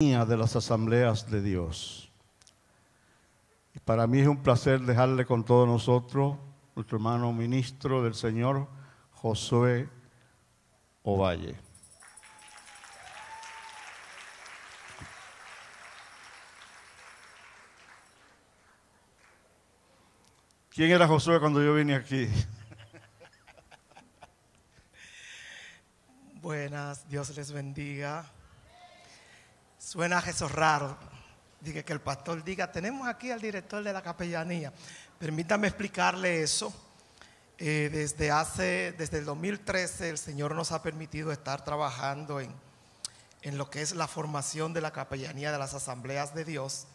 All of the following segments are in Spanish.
De las asambleas de Dios. Y para mí es un placer dejarle con todos nosotros nuestro hermano ministro del Señor, Josué Ovalle. ¿Quién era Josué cuando yo vine aquí? Buenas, Dios les bendiga. Suena eso raro, diga que el pastor diga, tenemos aquí al director de la capellanía. Permítame explicarle eso. Desde el 2013 el Señor nos ha permitido estar trabajando en lo que es la formación de la capellanía de las asambleas de Dios.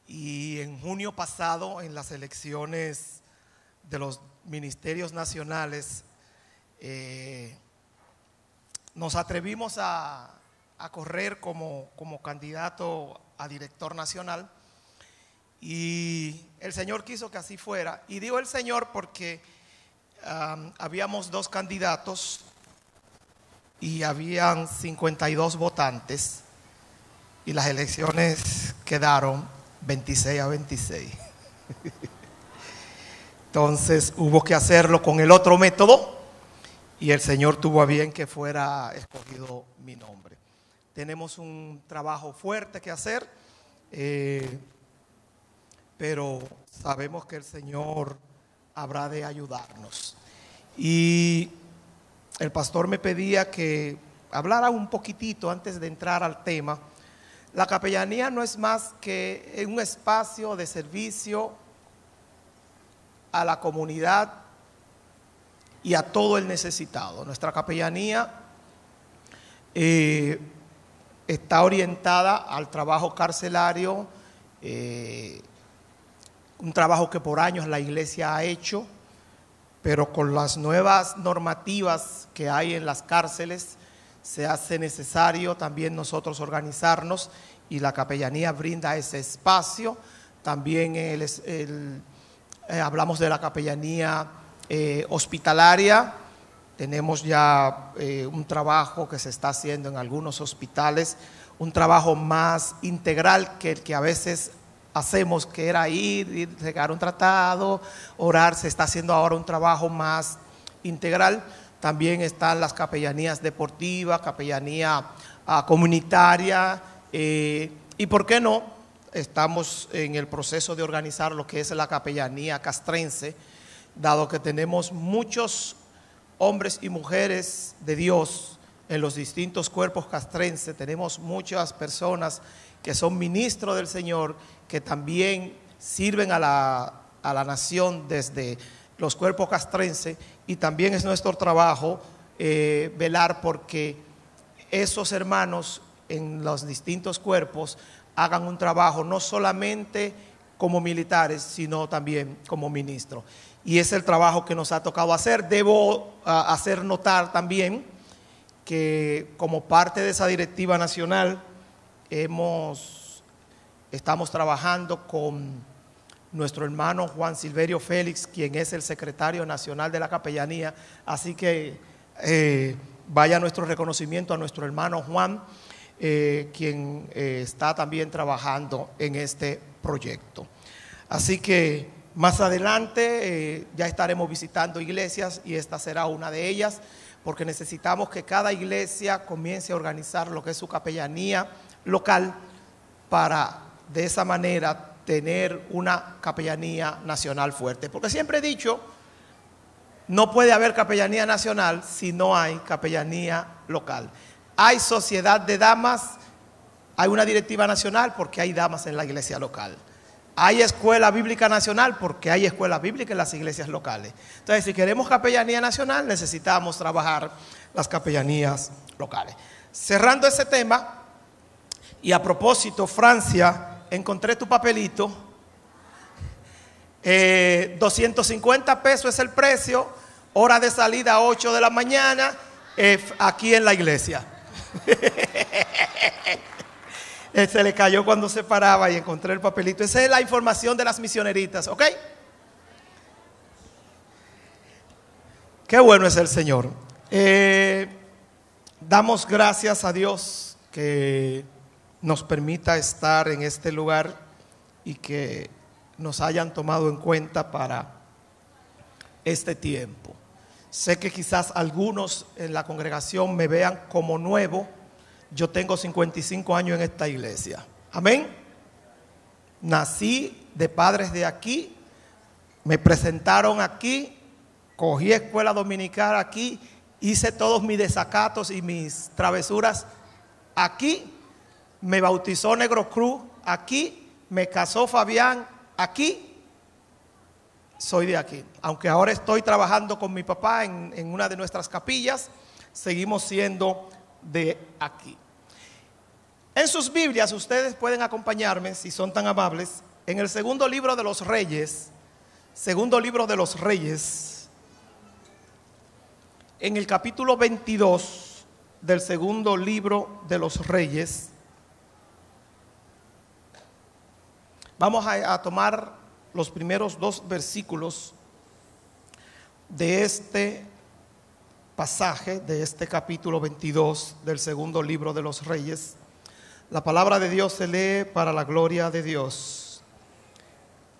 Y en junio pasado, en las elecciones de los ministerios nacionales, nos atrevimos a correr como candidato a director nacional, y el Señor quiso que así fuera. Y digo el Señor porque habíamos dos candidatos y habían 52 votantes, y las elecciones quedaron 26-26. Entonces hubo que hacerlo con el otro método, y el Señor tuvo a bien que fuera escogido mi nombre. Tenemos un trabajo fuerte que hacer, pero sabemos que el Señor habrá de ayudarnos. Y el pastor me pedía que hablara un poquitito antes de entrar al tema. La capellanía no es más que un espacio de servicio a la comunidad y a todo el necesitado. Nuestra capellanía está orientada al trabajo carcelario, un trabajo que por años la iglesia ha hecho, pero con las nuevas normativas que hay en las cárceles se hace necesario también nosotros organizarnos, y la capellanía brinda ese espacio. También hablamos de la capellanía hospitalaria. Tenemos ya un trabajo que se está haciendo en algunos hospitales, un trabajo más integral que el que a veces hacemos, que era ir, regar un tratado, orar. Se está haciendo ahora un trabajo más integral. También están las capellanías deportivas, capellanía comunitaria, y por qué no, estamos en el proceso de organizar lo que es la capellanía castrense, dado que tenemos muchos hombres y mujeres de Dios en los distintos cuerpos castrenses. Tenemos muchas personas que son ministros del Señor, que también sirven a la nación desde los cuerpos castrenses, y también es nuestro trabajo velar porque esos hermanos en los distintos cuerpos hagan un trabajo no solamente como militares, sino también como ministros. Y es el trabajo que nos ha tocado hacer. Debo hacer notar también que como parte de esa directiva nacional estamos trabajando con nuestro hermano Juan Silverio Félix, quien es el secretario nacional de la capellanía. Así que vaya nuestro reconocimiento a nuestro hermano Juan, quien está también trabajando en este proyecto. Así que más adelante ya estaremos visitando iglesias, y esta será una de ellas, porque necesitamos que cada iglesia comience a organizar lo que es su capellanía local, para de esa manera tener una capellanía nacional fuerte. Porque siempre he dicho, no puede haber capellanía nacional si no hay capellanía local. Hay sociedad de damas, hay una directiva nacional porque hay damas en la iglesia local. Hay escuela bíblica nacional porque hay escuela bíblica en las iglesias locales. Entonces, si queremos capellanía nacional, necesitamos trabajar las capellanías locales. Cerrando ese tema, y a propósito, Francia, encontré tu papelito. 250 pesos es el precio, hora de salida 8 de la mañana, aquí en la iglesia. Se le cayó cuando se paraba y encontré el papelito. Esa es la información de las misioneritas, ¿ok? Qué bueno es el Señor. Damos gracias a Dios que nos permita estar en este lugar y que nos hayan tomado en cuenta para este tiempo. Sé que quizás algunos en la congregación me vean como nuevo. Yo tengo 55 años en esta iglesia. Amén. Nací de padres de aquí, me presentaron aquí, cogí escuela dominical aquí, hice todos mis desacatos y mis travesuras aquí, me bautizó Negro Cruz aquí, me casó Fabián aquí. Soy de aquí, aunque ahora estoy trabajando con mi papá en una de nuestras capillas, seguimos siendo de aquí. En sus Biblias ustedes pueden acompañarme, si son tan amables, en el segundo libro de los Reyes, en el capítulo 22 del segundo libro de los Reyes. Vamos a tomar los primeros 2 versículos de este pasaje, de este capítulo 22 del segundo libro de los Reyes. La palabra de Dios se lee para la gloria de Dios.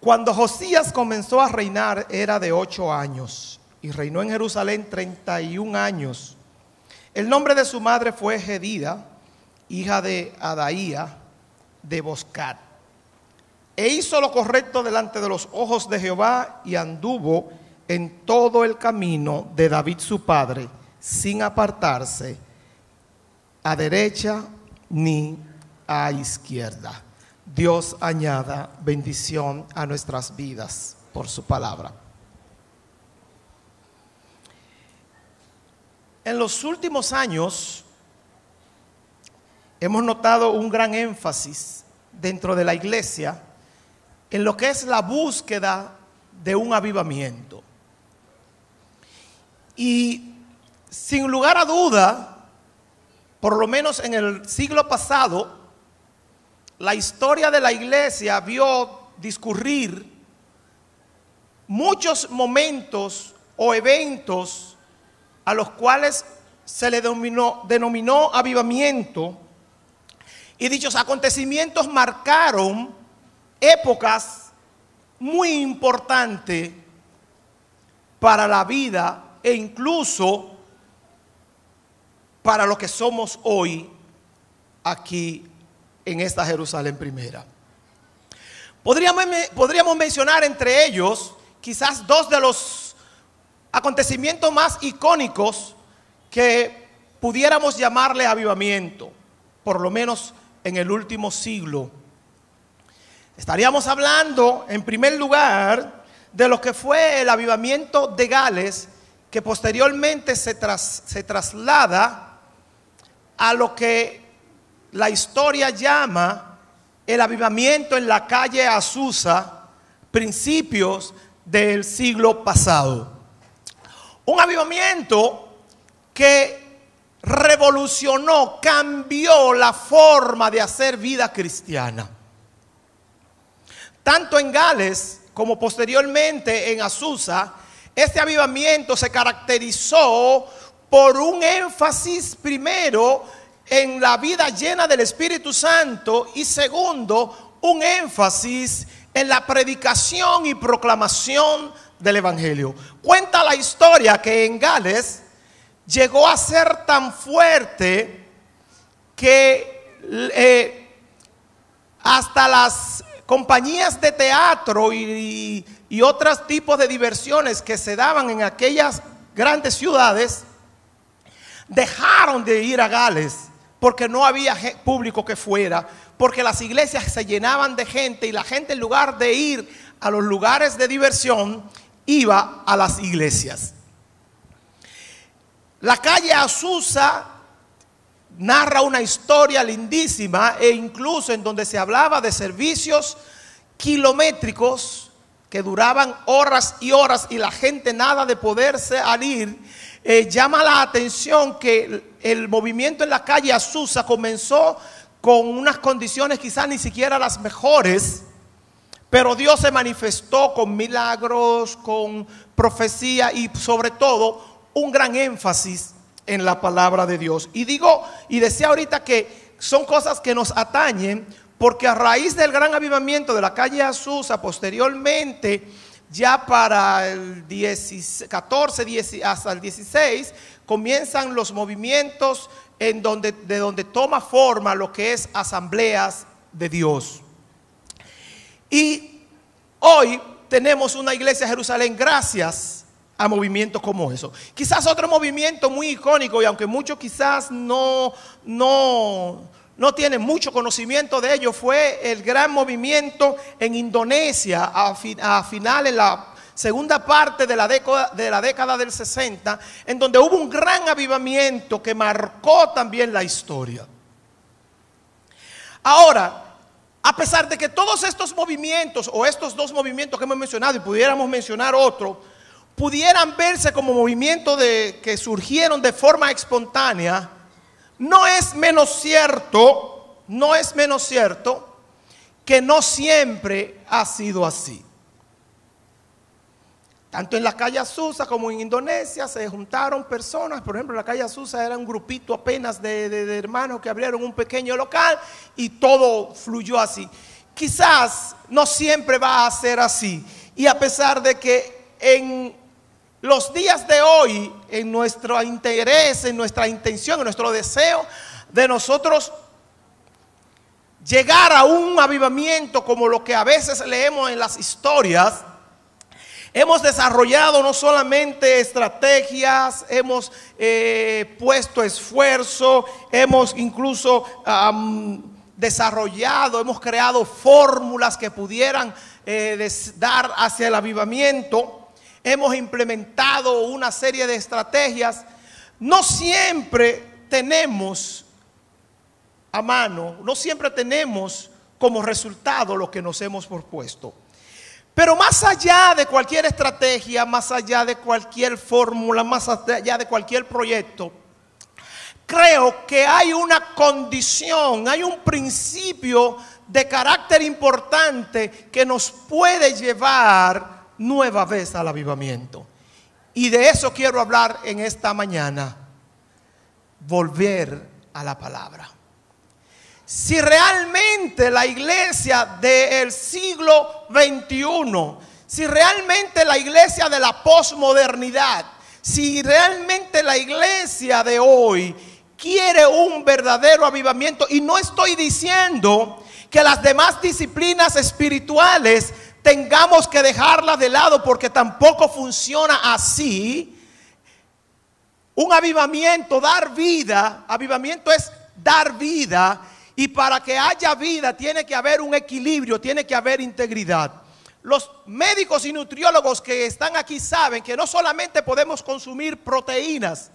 Cuando Josías comenzó a reinar era de 8 años y reinó en Jerusalén 31 años. El nombre de su madre fue Jedida, hija de Adaía de Boscat. E hizo lo correcto delante de los ojos de Jehová y anduvo en todo el camino de David su padre, sin apartarse a derecha ni a izquierda. Dios añada bendición a nuestras vidas por su palabra. En los últimos años hemos notado un gran énfasis dentro de la iglesia en lo que es la búsqueda de un avivamiento. Y sin lugar a duda, por lo menos en el siglo pasado, la historia de la iglesia vio discurrir muchos momentos o eventos a los cuales se le denominó avivamiento, y dichos acontecimientos marcaron épocas muy importantes para la vida e incluso para lo que somos hoy aquí en esta Jerusalén primera. Podríamos mencionar entre ellos quizás 2 de los acontecimientos más icónicos que pudiéramos llamarle avivamiento, por lo menos en el último siglo. Estaríamos hablando, en primer lugar, de lo que fue el avivamiento de Gales, que posteriormente se traslada a lo que la historia llama el avivamiento en la calle Azusa, principios del siglo pasado. Un avivamiento que revolucionó, cambió la forma de hacer vida cristiana. Tanto en Gales como posteriormente en Azusa, este avivamiento se caracterizó por un énfasis primero en la vida llena del Espíritu Santo y segundo, un énfasis en la predicación y proclamación del Evangelio. Cuenta la historia que en Gales llegó a ser tan fuerte que hasta las compañías de teatro y otros tipos de diversiones que se daban en aquellas grandes ciudades dejaron de ir a Gales porque no había público que fuera, porque las iglesias se llenaban de gente y la gente, en lugar de ir a los lugares de diversión, iba a las iglesias. La calle Azusa narra una historia lindísima, e incluso en donde se hablaba de servicios kilométricos que duraban horas y horas y la gente nada de poder salir. Llama la atención que el movimiento en la calle Azusa comenzó con unas condiciones quizás ni siquiera las mejores, pero Dios se manifestó con milagros, con profecía y sobre todo un gran énfasis en la palabra de Dios. Y decía ahorita que son cosas que nos atañen, porque a raíz del gran avivamiento de la calle Azusa, posteriormente, ya para el 14 hasta el 16, comienzan los movimientos de donde toma forma lo que es asambleas de Dios. Y hoy tenemos una iglesia de Jerusalén gracias a movimientos como eso. Quizás otro movimiento muy icónico, y aunque muchos quizás no tienen mucho conocimiento de ello, fue el gran movimiento en Indonesia a finales, la segunda parte de la década del 60, en donde hubo un gran avivamiento que marcó también la historia. Ahora, a pesar de que todos estos movimientos, o estos dos movimientos que hemos mencionado, y pudiéramos mencionar otro, pudieran verse como movimientos que surgieron de forma espontánea, no es menos cierto que no siempre ha sido así. Tanto en la calle Azusa como en Indonesia se juntaron personas. Por ejemplo, en la calle Azusa era un grupito apenas de hermanos que abrieron un pequeño local y todo fluyó así. Quizás no siempre va a ser así. Y a pesar de que en los días de hoy, en nuestro interés, en nuestra intención, en nuestro deseo de nosotros llegar a un avivamiento como lo que a veces leemos en las historias, hemos desarrollado no solamente estrategias, hemos puesto esfuerzo, hemos incluso desarrollado, hemos creado fórmulas que pudieran dar hacia el avivamiento. Hemos implementado una serie de estrategias. No siempre tenemos a mano, no siempre tenemos como resultado lo que nos hemos propuesto. Pero más allá de cualquier estrategia, más allá de cualquier fórmula, más allá de cualquier proyecto, creo que hay una condición, hay un principio de carácter importante que nos puede llevar nueva vez al avivamiento. Y de eso quiero hablar en esta mañana. Volver a la palabra. Si realmente la iglesia del siglo XXI, si realmente la iglesia de la posmodernidad, si realmente la iglesia de hoy quiere un verdadero avivamiento, y no estoy diciendo que las demás disciplinas espirituales tengamos que dejarlas de lado, porque tampoco funciona así. Un avivamiento, dar vida, avivamiento es dar vida. Y para que haya vida tiene que haber un equilibrio, tiene que haber integridad. Los médicos y nutriólogos que están aquí saben que no solamente podemos consumir proteínas.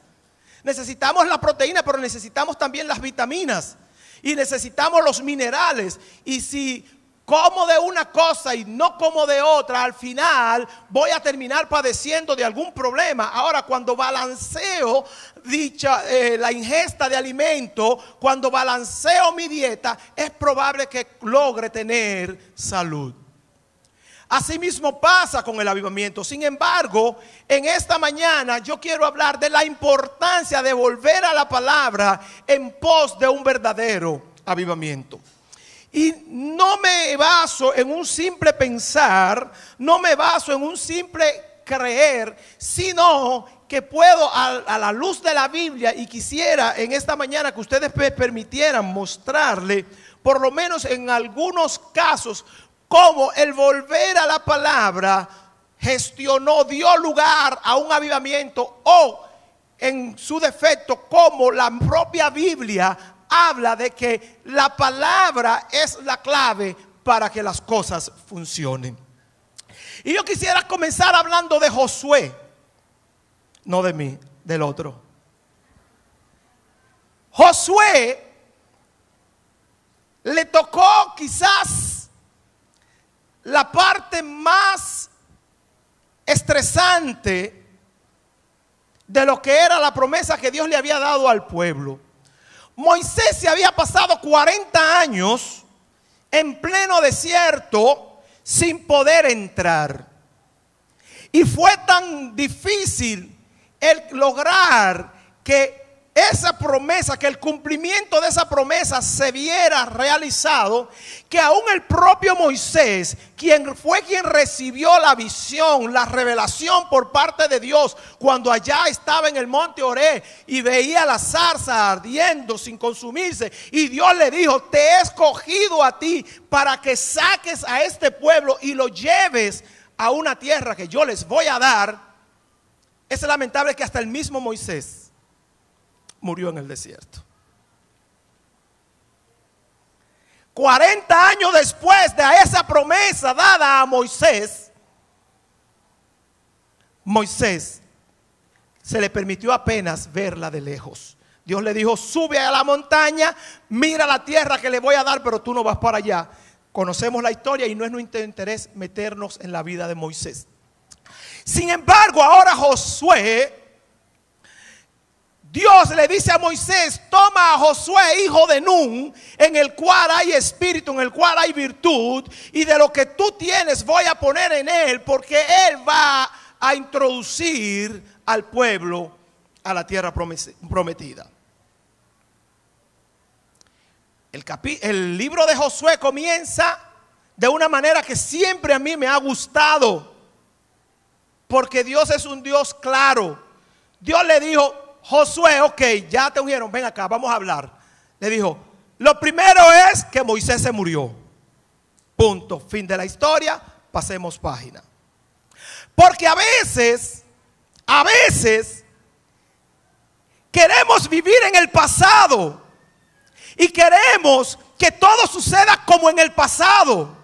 Necesitamos la proteína, pero necesitamos también las vitaminas. Y necesitamos los minerales. Y si como de una cosa y no como de otra, al final voy a terminar padeciendo de algún problema. Ahora, cuando balanceo la ingesta de alimento, cuando balanceo mi dieta, es probable que logre tener salud. Asimismo pasa con el avivamiento. Sin embargo, en esta mañana yo quiero hablar de la importancia de volver a la palabra en pos de un verdadero avivamiento. Y no me baso en un simple pensar, no me baso en un simple creer, sino que puedo a la luz de la Biblia, y quisiera en esta mañana que ustedes me permitieran mostrarle, por lo menos en algunos casos, cómo el volver a la palabra dio lugar a un avivamiento, o en su defecto, como la propia Biblia habla de que la palabra es la clave para que las cosas funcionen. Y yo quisiera comenzar hablando de Josué, no de mí, del otro. Josué le tocó quizás la parte más estresante de lo que era la promesa que Dios le había dado al pueblo. Moisés se había pasado 40 años en pleno desierto sin poder entrar. Y fue tan difícil el lograr que esa promesa, que el cumplimiento de esa promesa se viera realizado, que aún el propio Moisés, quien recibió la visión, la revelación por parte de Dios, cuando allá estaba en el monte Oreb y veía la zarza ardiendo sin consumirse, y Dios le dijo: te he escogido a ti para que saques a este pueblo y lo lleves a una tierra que yo les voy a dar. Es lamentable que hasta el mismo Moisés murió en el desierto. 40 años después de esa promesa dada a Moisés, Moisés se le permitió apenas verla de lejos. Dios le dijo: sube a la montaña, mira la tierra que le voy a dar, pero tú no vas para allá. Conocemos la historia y no es nuestro interés meternos en la vida de Moisés. Sin embargo, ahora Josué, Dios le dice a Moisés: toma a Josué, hijo de Nun, en el cual hay espíritu, en el cual hay virtud, y de lo que tú tienes voy a poner en él, porque él va a introducir al pueblo a la tierra prometida. El libro de Josué comienza de una manera que siempre a mí me ha gustado, porque Dios es un Dios claro. Dios le dijo: Josué, ok, ya te ungieron, ven acá, vamos a hablar. Le dijo: lo primero es que Moisés se murió. Punto, fin de la historia, pasemos página. Porque a veces queremos vivir en el pasado y queremos que todo suceda como en el pasado.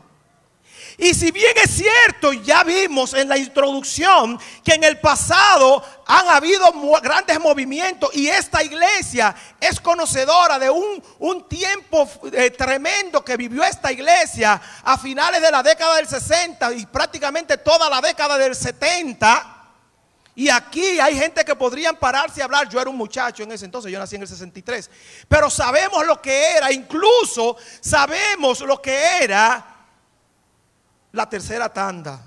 Y si bien es cierto, ya vimos en la introducción que en el pasado han habido grandes movimientos, y esta iglesia es conocedora de un tiempo tremendo que vivió esta iglesia a finales de la década del 60 y prácticamente toda la década del 70. Y aquí hay gente que podrían pararse y hablar. Yo era un muchacho en ese entonces, yo nací en el 63. Pero sabemos lo que era, incluso sabemos lo que era la tercera tanda.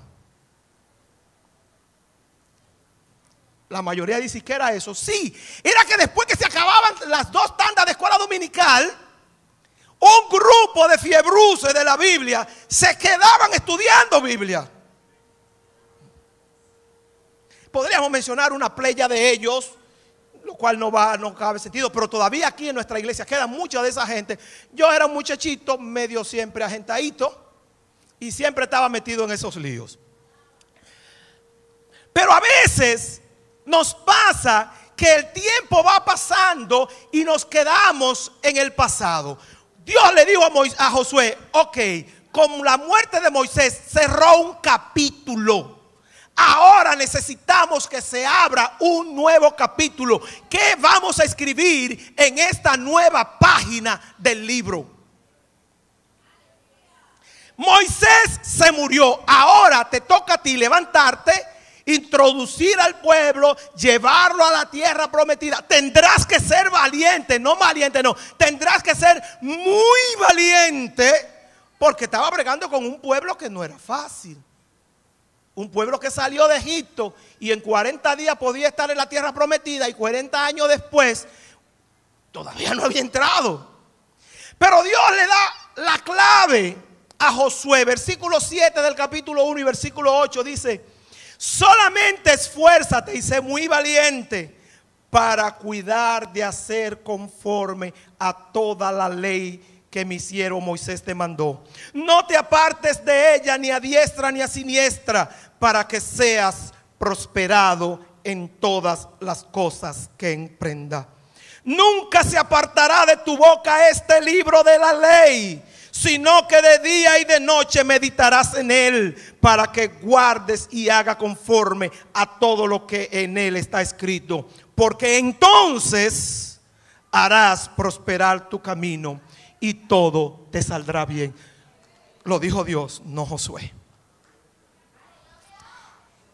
La mayoría dice que era eso. Sí, era que después que se acababan las dos tandas de escuela dominical, un grupo de fiebruces de la Biblia se quedaban estudiando Biblia. Podríamos mencionar una playa de ellos, lo cual no cabe sentido, pero todavía aquí en nuestra iglesia queda mucha de esa gente. Yo era un muchachito medio siempre agentadito y siempre estaba metido en esos líos. Pero a veces nos pasa que el tiempo va pasando y nos quedamos en el pasado. Dios le dijo a Josué: ok, con la muerte de Moisés cerró un capítulo. Ahora necesitamos que se abra un nuevo capítulo. ¿Qué vamos a escribir en esta nueva página del libro? Moisés se murió. Ahora te toca a ti levantarte, introducir al pueblo, llevarlo a la tierra prometida. Tendrás que ser valiente, no valiente, no. Tendrás que ser muy valiente, porque estaba bregando con un pueblo que no era fácil. Un pueblo que salió de Egipto y en 40 días podía estar en la tierra prometida, y 40 años después todavía no había entrado. Pero Dios le da la clave a Josué. Versículo 7 del capítulo 1 y versículo 8 dice: solamente esfuérzate y sé muy valiente para cuidar de hacer conforme a toda la ley que mi siervo Moisés te mandó. No te apartes de ella ni a diestra ni a siniestra, para que seas prosperado en todas las cosas que emprenda. Nunca se apartará de tu boca este libro de la ley, sino que de día y de noche meditarás en él, para que guardes y haga conforme a todo lo que en él está escrito, porque entonces harás prosperar tu camino y todo te saldrá bien. Lo dijo Dios, no Josué.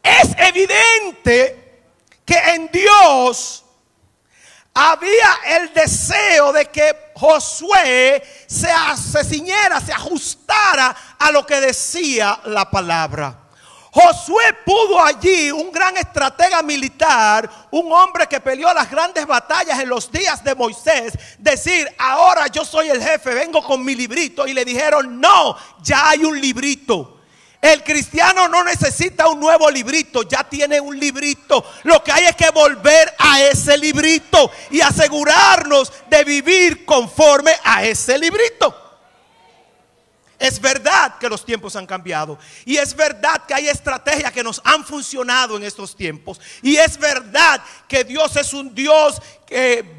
Es evidente que en Dios había el deseo de que Josué se ciñera, se ajustara a lo que decía la palabra. Josué pudo allí, un gran estratega militar, un hombre que peleó las grandes batallas en los días de Moisés, decir: ahora yo soy el jefe, vengo con mi librito. Y le dijeron: no, ya hay un librito. El cristiano no necesita un nuevo librito, ya tiene un librito. Lo que hay es que volver a ese librito y asegurarnos de vivir conforme a ese librito. Es verdad que los tiempos han cambiado, y es verdad que hay estrategias que nos han funcionado en estos tiempos, y es verdad que Dios es un Dios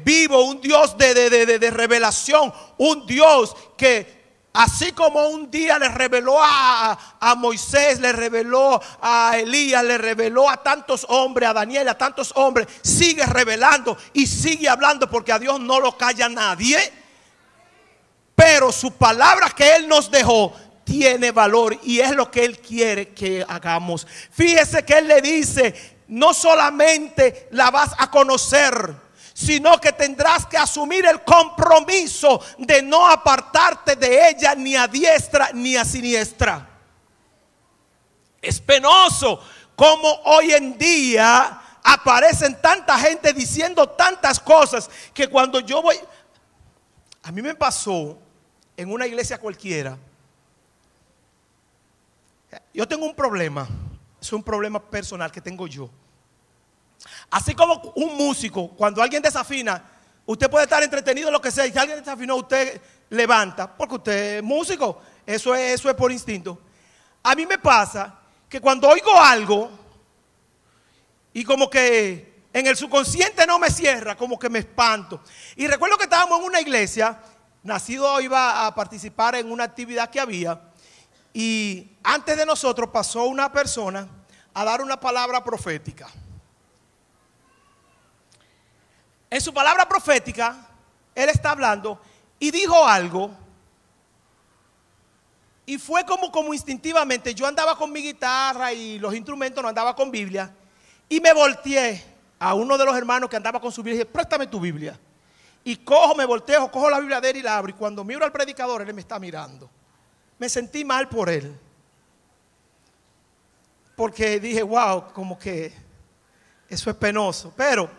vivo, un Dios de revelación, un Dios que así como un día le reveló a Moisés, le reveló a Elías, le reveló a tantos hombres, a Daniel, a tantos hombres, sigue revelando y sigue hablando, porque a Dios no lo calla nadie. Pero su palabra que Él nos dejó tiene valor, y es lo que Él quiere que hagamos. Fíjese que Él le dice: no solamente la vas a conocer, sino que tendrás que asumir el compromiso de no apartarte de ella ni a diestra ni a siniestra. Es penoso como hoy en día aparecen tanta gente diciendo tantas cosas, que cuando yo voy... A mí me pasó en una iglesia cualquiera. Yo tengo un problema, es un problema personal que tengo yo. Así como un músico, cuando alguien desafina, usted puede estar entretenido en lo que sea, y si alguien desafinó, usted levanta, porque usted es músico. Eso es por instinto. A mí me pasa que cuando oigo algo y como que en el subconsciente no me cierra, como que me espanto. Y recuerdo que estábamos en una iglesia, Nacido iba a participar en una actividad que había, y antes de nosotros pasó una persona a dar una palabra profética. En su palabra profética, él está hablando y dijo algo, y fue como instintivamente. Yo andaba con mi guitarra y los instrumentos, no andaba con Biblia, y me volteé a uno de los hermanos que andaba con su Biblia y dije: préstame tu Biblia. Y me volteo, cojo la Biblia de él y la abro, y cuando miro al predicador, él me está mirando. Me sentí mal por él, porque dije: wow, como que eso es penoso. Pero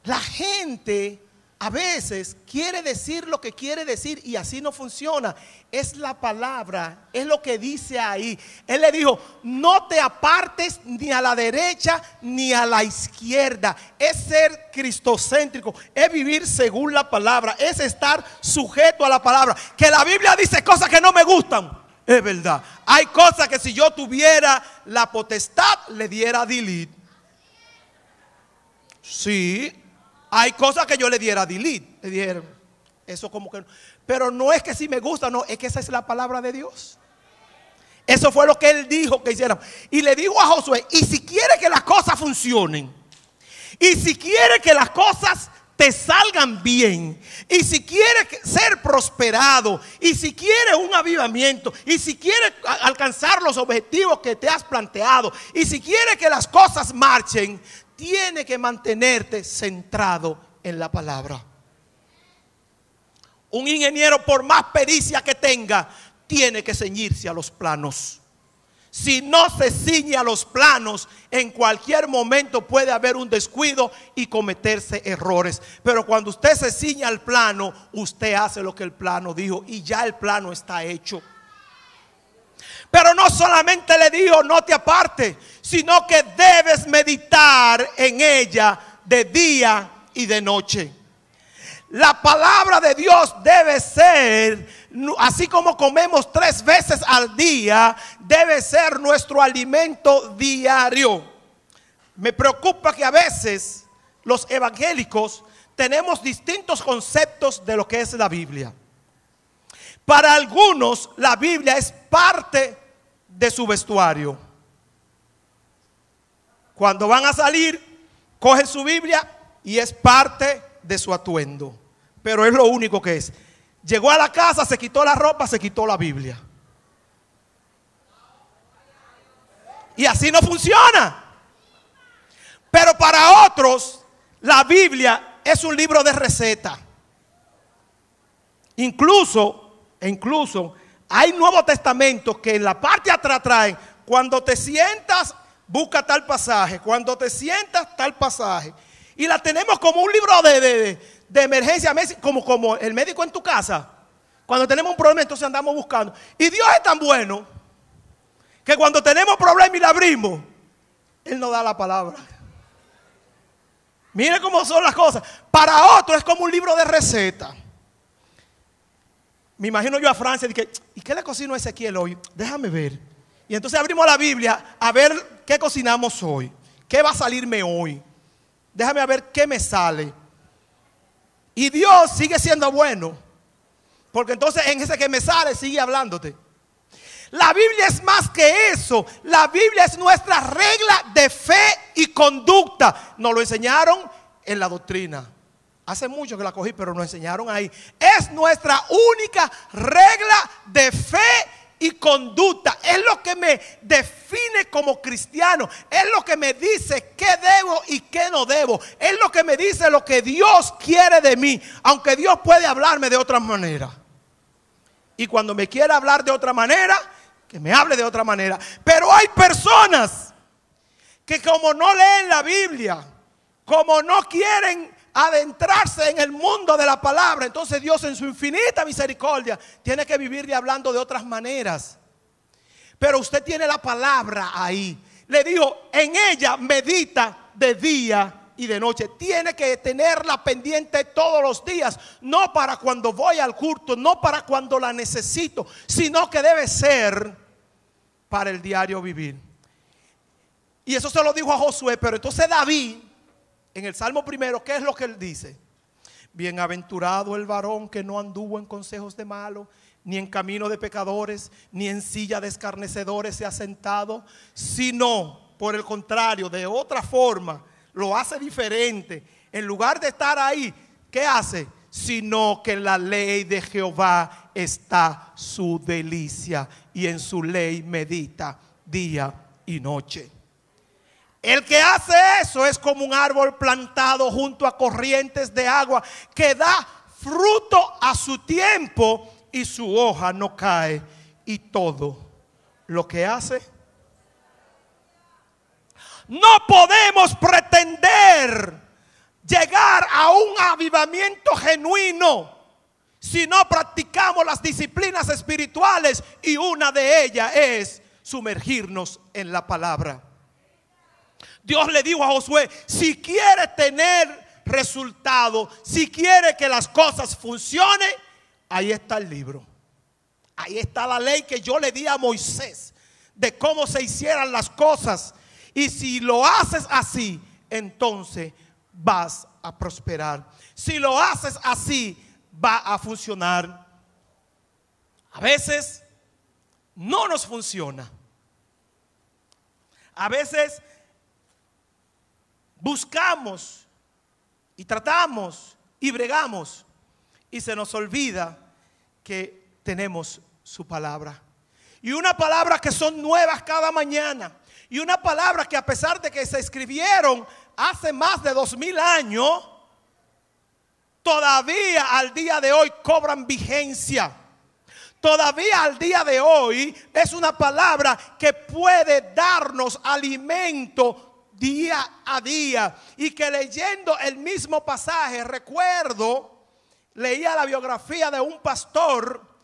la gente a veces quiere decir lo que quiere decir, y así no funciona. Es la palabra, es lo que dice ahí. Él le dijo: no te apartes ni a la derecha ni a la izquierda. Es ser cristocéntrico, es vivir según la palabra, es estar sujeto a la palabra. Que la Biblia dice cosas que no me gustan, es verdad. Hay cosas que si yo tuviera la potestad le diera delete. Sí. Hay cosas que yo le diera delete, le diera eso como que no. Pero no es que si me gusta, no, es que esa es la palabra de Dios. Eso fue lo que él dijo que hicieran. Y le dijo a Josué: y si quiere que las cosas funcionen, y si quiere que las cosas te salgan bien, y si quiere ser prosperado, y si quiere un avivamiento, y si quiere alcanzar los objetivos que te has planteado, y si quiere que las cosas marchen, tiene que mantenerte centrado en la palabra. Un ingeniero, por más pericia que tenga, tiene que ceñirse a los planos. Si no se ciñe a los planos, en cualquier momento puede haber un descuido y cometerse errores. Pero cuando usted se ciña al plano, usted hace lo que el plano dijo, y ya el plano está hecho. Pero no solamente le dijo: no te apartes, sino que debes meditar en ella de día y de noche. La palabra de Dios debe ser, así como comemos 3 veces al día, debe ser nuestro alimento diario. Me preocupa que a veces los evangélicos tenemos distintos conceptos de lo que es la Biblia. Para algunos la Biblia es parte de su vestuario. Cuando van a salir, cogen su Biblia y es parte de su atuendo. Pero es lo único que es. Llegó a la casa, se quitó la ropa, se quitó la Biblia. Y así no funciona. Pero para otros, la Biblia es un libro de receta. Incluso hay Nuevos Testamentos que en la parte de atrás traen cuando te sientas, busca tal pasaje. Cuando te sientas, tal pasaje. Y la tenemos como un libro de emergencia, como el médico en tu casa. Cuando tenemos un problema, entonces andamos buscando. Y Dios es tan bueno que cuando tenemos problemas y la abrimos, Él nos da la palabra. Mire cómo son las cosas. Para otro es como un libro de receta. Me imagino yo a Francia, ¿y qué le cocino a Ezequiel hoy? Déjame ver. Y entonces abrimos la Biblia a ver qué cocinamos hoy. ¿Qué va a salirme hoy? Déjame ver qué me sale. Y Dios sigue siendo bueno. Porque entonces en ese que me sale sigue hablándote. La Biblia es más que eso. La Biblia es nuestra regla de fe y conducta. Nos lo enseñaron en la doctrina. Hace mucho que la cogí, pero nos enseñaron ahí. Es nuestra única regla de fe y conducta. Es lo que me define como cristiano. Es lo que me dice qué debo y qué no debo. Es lo que me dice lo que Dios quiere de mí. Aunque Dios puede hablarme de otra manera. Y cuando me quiera hablar de otra manera, que me hable de otra manera. Pero hay personas que como no leen la Biblia, como no quieren adentrarse en el mundo de la palabra, entonces Dios en su infinita misericordia tiene que vivir hablando de otras maneras. Pero usted tiene la palabra ahí. Le digo, en ella medita de día y de noche. Tiene que tenerla pendiente todos los días. No para cuando voy al culto, no para cuando la necesito, sino que debe ser para el diario vivir. Y eso se lo dijo a Josué. Pero entonces David, en el Salmo primero, ¿qué es lo que él dice? Bienaventurado el varón que no anduvo en consejos de malos, ni en camino de pecadores, ni en silla de escarnecedores se ha sentado, sino, por el contrario, de otra forma, lo hace diferente. En lugar de estar ahí, ¿qué hace? Sino que en la ley de Jehová está su delicia, y en su ley medita día y noche. El que hace eso es como un árbol plantado junto a corrientes de agua, que da fruto a su tiempo y su hoja no cae. Y todo lo que hace, no podemos pretender llegar a un avivamiento genuino si no practicamos las disciplinas espirituales, y una de ellas es sumergirnos en la palabra. Dios le dijo a Josué, si quiere tener resultado, si quiere que las cosas funcionen, ahí está el libro. Ahí está la ley que yo le di a Moisés de cómo se hicieran las cosas. Y si lo haces así, entonces vas a prosperar. Si lo haces así, va a funcionar. A veces no nos funciona. A veces buscamos y tratamos y bregamos y se nos olvida que tenemos su palabra. Y una palabra que son nuevas cada mañana. Y una palabra que, a pesar de que se escribieron hace más de 2000 años, todavía al día de hoy cobran vigencia. Todavía al día de hoy es una palabra que puede darnos alimento día a día. Y que leyendo el mismo pasaje, recuerdo, leía la biografía de un pastor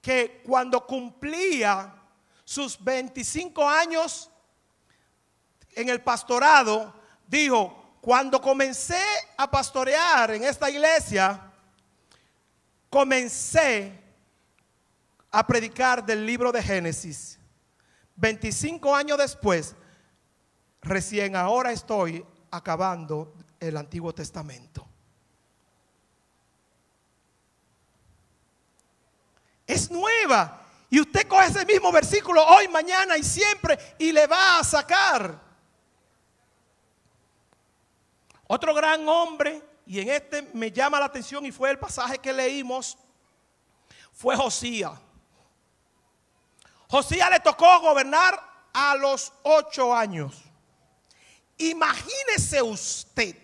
que cuando cumplía sus 25 años en el pastorado, dijo: cuando comencé a pastorear en esta iglesia, comencé a predicar del libro de Génesis. 25 años después, recién ahora estoy acabando el Antiguo Testamento. Es nueva. Y usted coge ese mismo versículo hoy, mañana y siempre y le va a sacar. Otro gran hombre, y en este me llama la atención y fue el pasaje que leímos, fue Josías. Josías le tocó gobernar a los 8 años. Imagínese usted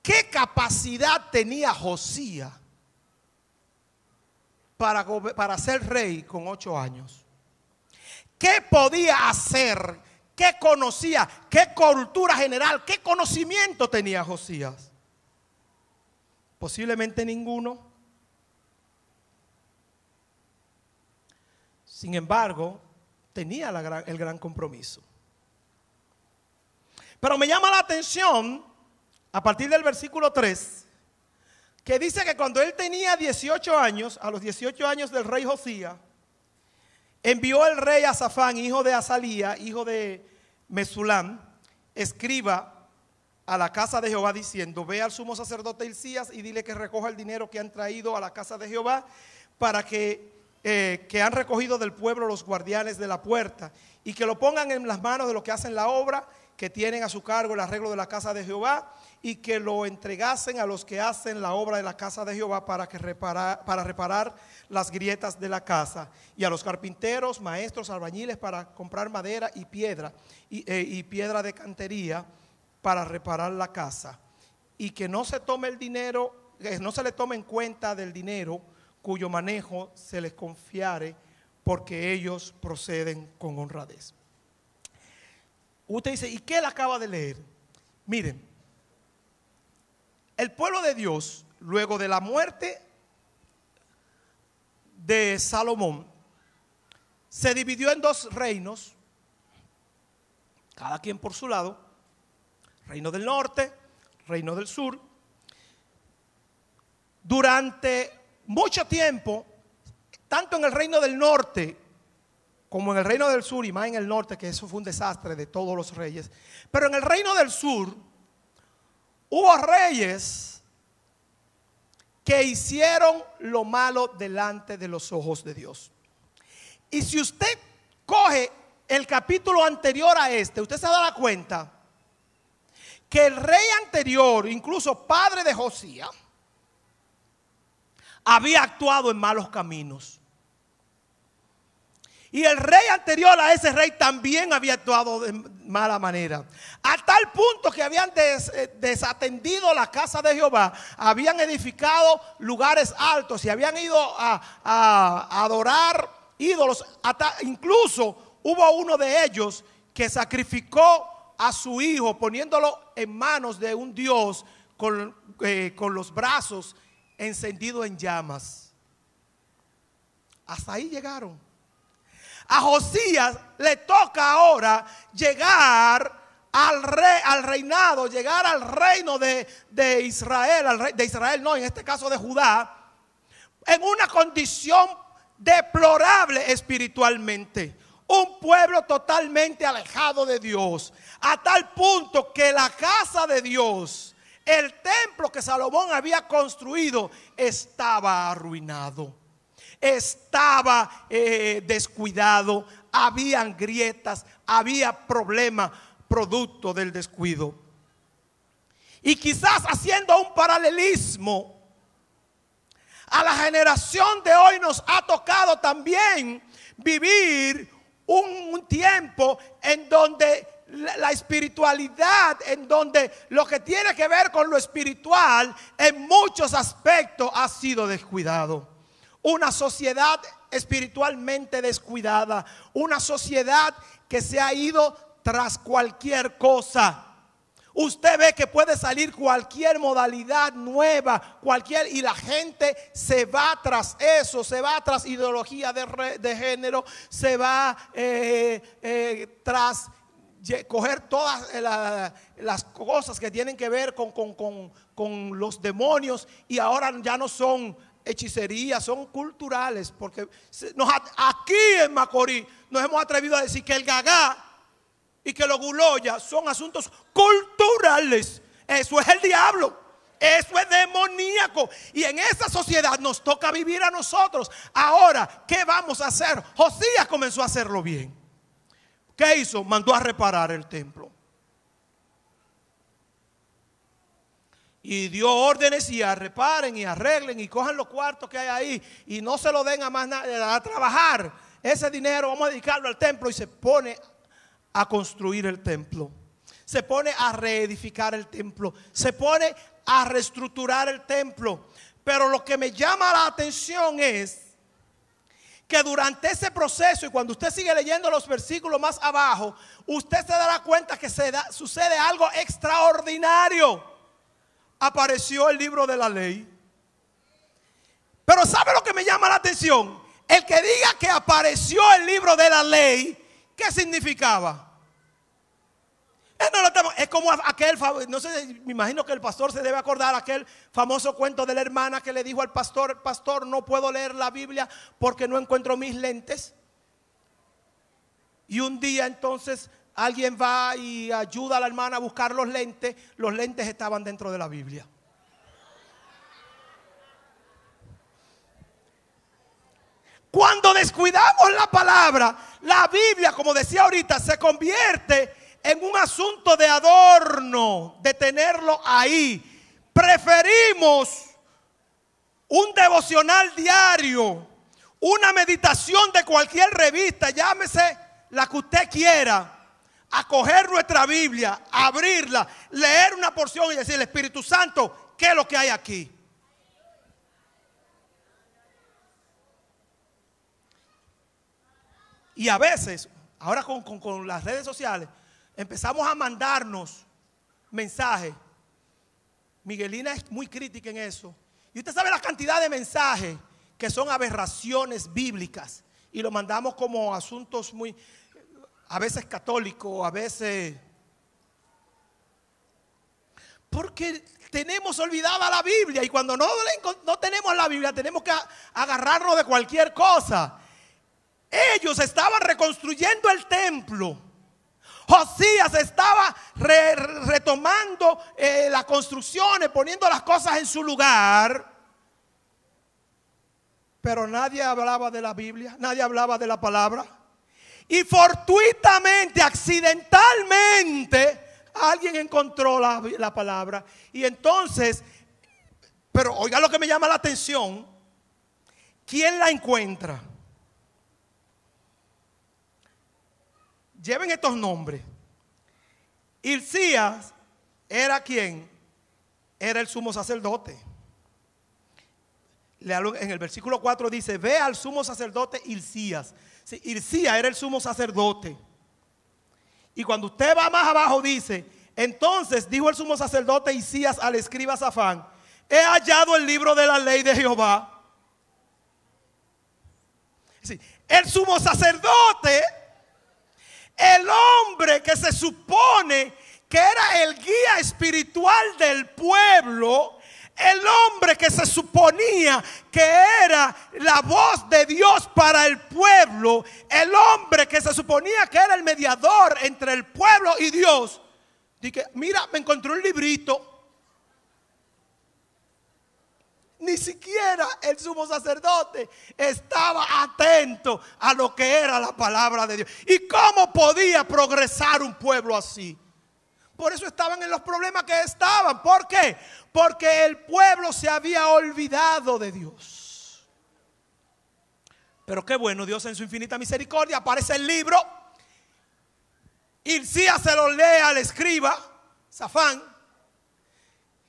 qué capacidad tenía Josías para ser rey con 8 años. ¿Qué podía hacer? ¿Qué conocía? ¿Qué cultura general? ¿Qué conocimiento tenía Josías? Posiblemente ninguno. Sin embargo, tenía el gran compromiso. Pero me llama la atención, a partir del versículo 3, que dice que cuando él tenía 18 años, a los 18 años del rey Josías, envió el rey a Safán, hijo de Azalía, hijo de Mesulam, escriba a la casa de Jehová diciendo: ve al sumo sacerdote Hilcías y dile que recoja el dinero que han traído a la casa de Jehová, para que han recogido del pueblo los guardianes de la puerta, y que lo pongan en las manos de los que hacen la obra, que tienen a su cargo el arreglo de la casa de Jehová, y que lo entregasen a los que hacen la obra de la casa de Jehová para reparar las grietas de la casa, y a los carpinteros, maestros, albañiles para comprar madera y piedra de cantería para reparar la casa, y que no se tome el dinero, que no se le tome en cuenta del dinero cuyo manejo se les confiare, porque ellos proceden con honradez. Usted dice, ¿y qué él acaba de leer? Miren, el pueblo de Dios, luego de la muerte de Salomón, se dividió en dos reinos, cada quien por su lado: reino del norte, reino del sur. Durante mucho tiempo, tanto en el reino del norte como en el reino del sur, y más en el norte, que eso fue un desastre de todos los reyes, pero en el reino del sur hubo reyes que hicieron lo malo delante de los ojos de Dios. Y si usted coge el capítulo anterior a este, usted se dará cuenta que el rey anterior, incluso padre de Josías, había actuado en malos caminos. Y el rey anterior a ese rey también había actuado de mala manera, a tal punto que habían desatendido la casa de Jehová, habían edificado lugares altos y habían ido a adorar ídolos. Incluso hubo uno de ellos que sacrificó a su hijo, poniéndolo en manos de un dios con los brazos encendidos en llamas. Hasta ahí llegaron. A Josías le toca ahora llegar al reinado, llegar al reino de Israel, de Israel no, en este caso de Judá, en una condición deplorable espiritualmente. Un pueblo totalmente alejado de Dios, a tal punto que la casa de Dios, el templo que Salomón había construido, estaba arruinado. Estaba descuidado, habían grietas, había problemas producto del descuido. Y quizás haciendo un paralelismo, a la generación de hoy nos ha tocado también vivir un tiempo en donde la espiritualidad, en donde lo que tiene que ver con lo espiritual en muchos aspectos ha sido descuidado. Una sociedad espiritualmente descuidada, una sociedad que se ha ido tras cualquier cosa. Usted ve que puede salir cualquier modalidad nueva, y la gente se va tras eso, se va tras ideología de género, se va tras coger todas las cosas que tienen que ver con los demonios, y ahora ya no son hechicerías, son culturales, porque aquí en Macorís nos hemos atrevido a decir que el gagá y que los guloyas son asuntos culturales. Eso es el diablo, eso es demoníaco, y en esa sociedad nos toca vivir a nosotros. Ahora, ¿qué vamos a hacer? Josías comenzó a hacerlo bien. ¿Qué hizo? Mandó a reparar el templo. Y dio órdenes y reparen y arreglen y cojan los cuartos que hay ahí y no se lo den a más nadie a trabajar. Ese dinero vamos a dedicarlo al templo, y se pone a construir el templo. Se pone a reedificar el templo. Se pone a reestructurar el templo. Pero lo que me llama la atención es que durante ese proceso, y cuando usted sigue leyendo los versículos más abajo, usted se dará cuenta que sucede algo extraordinario. Apareció el libro de la ley. Pero ¿sabe lo que me llama la atención? El que diga que apareció el libro de la ley, ¿qué significaba? Es como aquel, no sé, me imagino que el pastor se debe acordar aquel famoso cuento de la hermana que le dijo al pastor: pastor, no puedo leer la Biblia porque no encuentro mis lentes. Y un día entonces alguien va y ayuda a la hermana a buscar los lentes estaban dentro de la Biblia. Cuando descuidamos la palabra, la Biblia, como decía ahorita, se convierte en un asunto de adorno, de tenerlo ahí. Preferimos un devocional diario, una meditación de cualquier revista, llámese la que usted quiera, a coger nuestra Biblia, abrirla, leer una porción y decirle: Espíritu Santo, ¿qué es lo que hay aquí? Y a veces, ahora con las redes sociales, empezamos a mandarnos mensajes. Miguelina es muy crítica en eso. Y usted sabe la cantidad de mensajes que son aberraciones bíblicas. Y lo mandamos como asuntos muy, a veces católicos, a veces... Porque tenemos olvidada la Biblia. Y cuando no tenemos la Biblia, tenemos que agarrarnos de cualquier cosa. Ellos estaban reconstruyendo el templo. Josías estaba retomando las construcciones, poniendo las cosas en su lugar. Pero nadie hablaba de la Biblia, nadie hablaba de la palabra. Y fortuitamente, accidentalmente, alguien encontró la palabra. Y entonces, pero oiga lo que me llama la atención. ¿Quién la encuentra? Lleven estos nombres. Hilcías era ¿quién? Era el sumo sacerdote. En el versículo 4 dice: ve al sumo sacerdote Hilcías. Sí, Hilcías era el sumo sacerdote. Y cuando usted va más abajo dice: entonces dijo el sumo sacerdote Hilcías al escriba Safán: he hallado el libro de la ley de Jehová. Sí, el sumo sacerdote, el hombre que se supone que era el guía espiritual del pueblo, el hombre que se suponía que era la voz de Dios para el pueblo, el hombre que se suponía que era el mediador entre el pueblo y Dios, dije: mira, me encontré un librito. Ni siquiera el sumo sacerdote estaba atento a lo que era la palabra de Dios. ¿Y cómo podía progresar un pueblo así? Por eso estaban en los problemas que estaban. ¿Por qué? Porque el pueblo se había olvidado de Dios. Pero qué bueno, Dios en su infinita misericordia aparece el libro. Hilcías se lo lee al escriba Safán.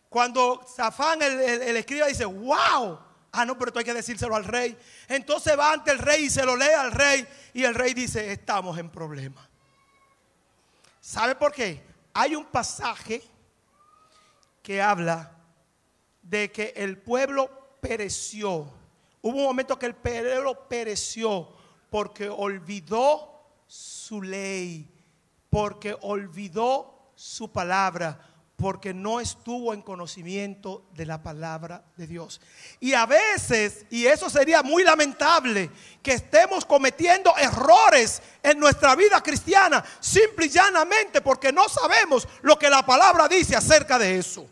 Cuando Safán, el escriba, dice: wow, no, pero esto hay que decírselo al rey. Entonces va ante el rey y se lo lee al rey. Y el rey dice: estamos en problemas. ¿Sabe por qué? Hay un pasaje que habla de que el pueblo pereció. Hubo un momento que el pueblo pereció porque olvidó su ley, porque olvidó su palabra, porque no estuvo en conocimiento de la palabra de Dios. Y a veces, y eso sería muy lamentable, que estemos cometiendo errores en nuestra vida cristiana, simple y llanamente porque no sabemos lo que la palabra dice acerca de eso.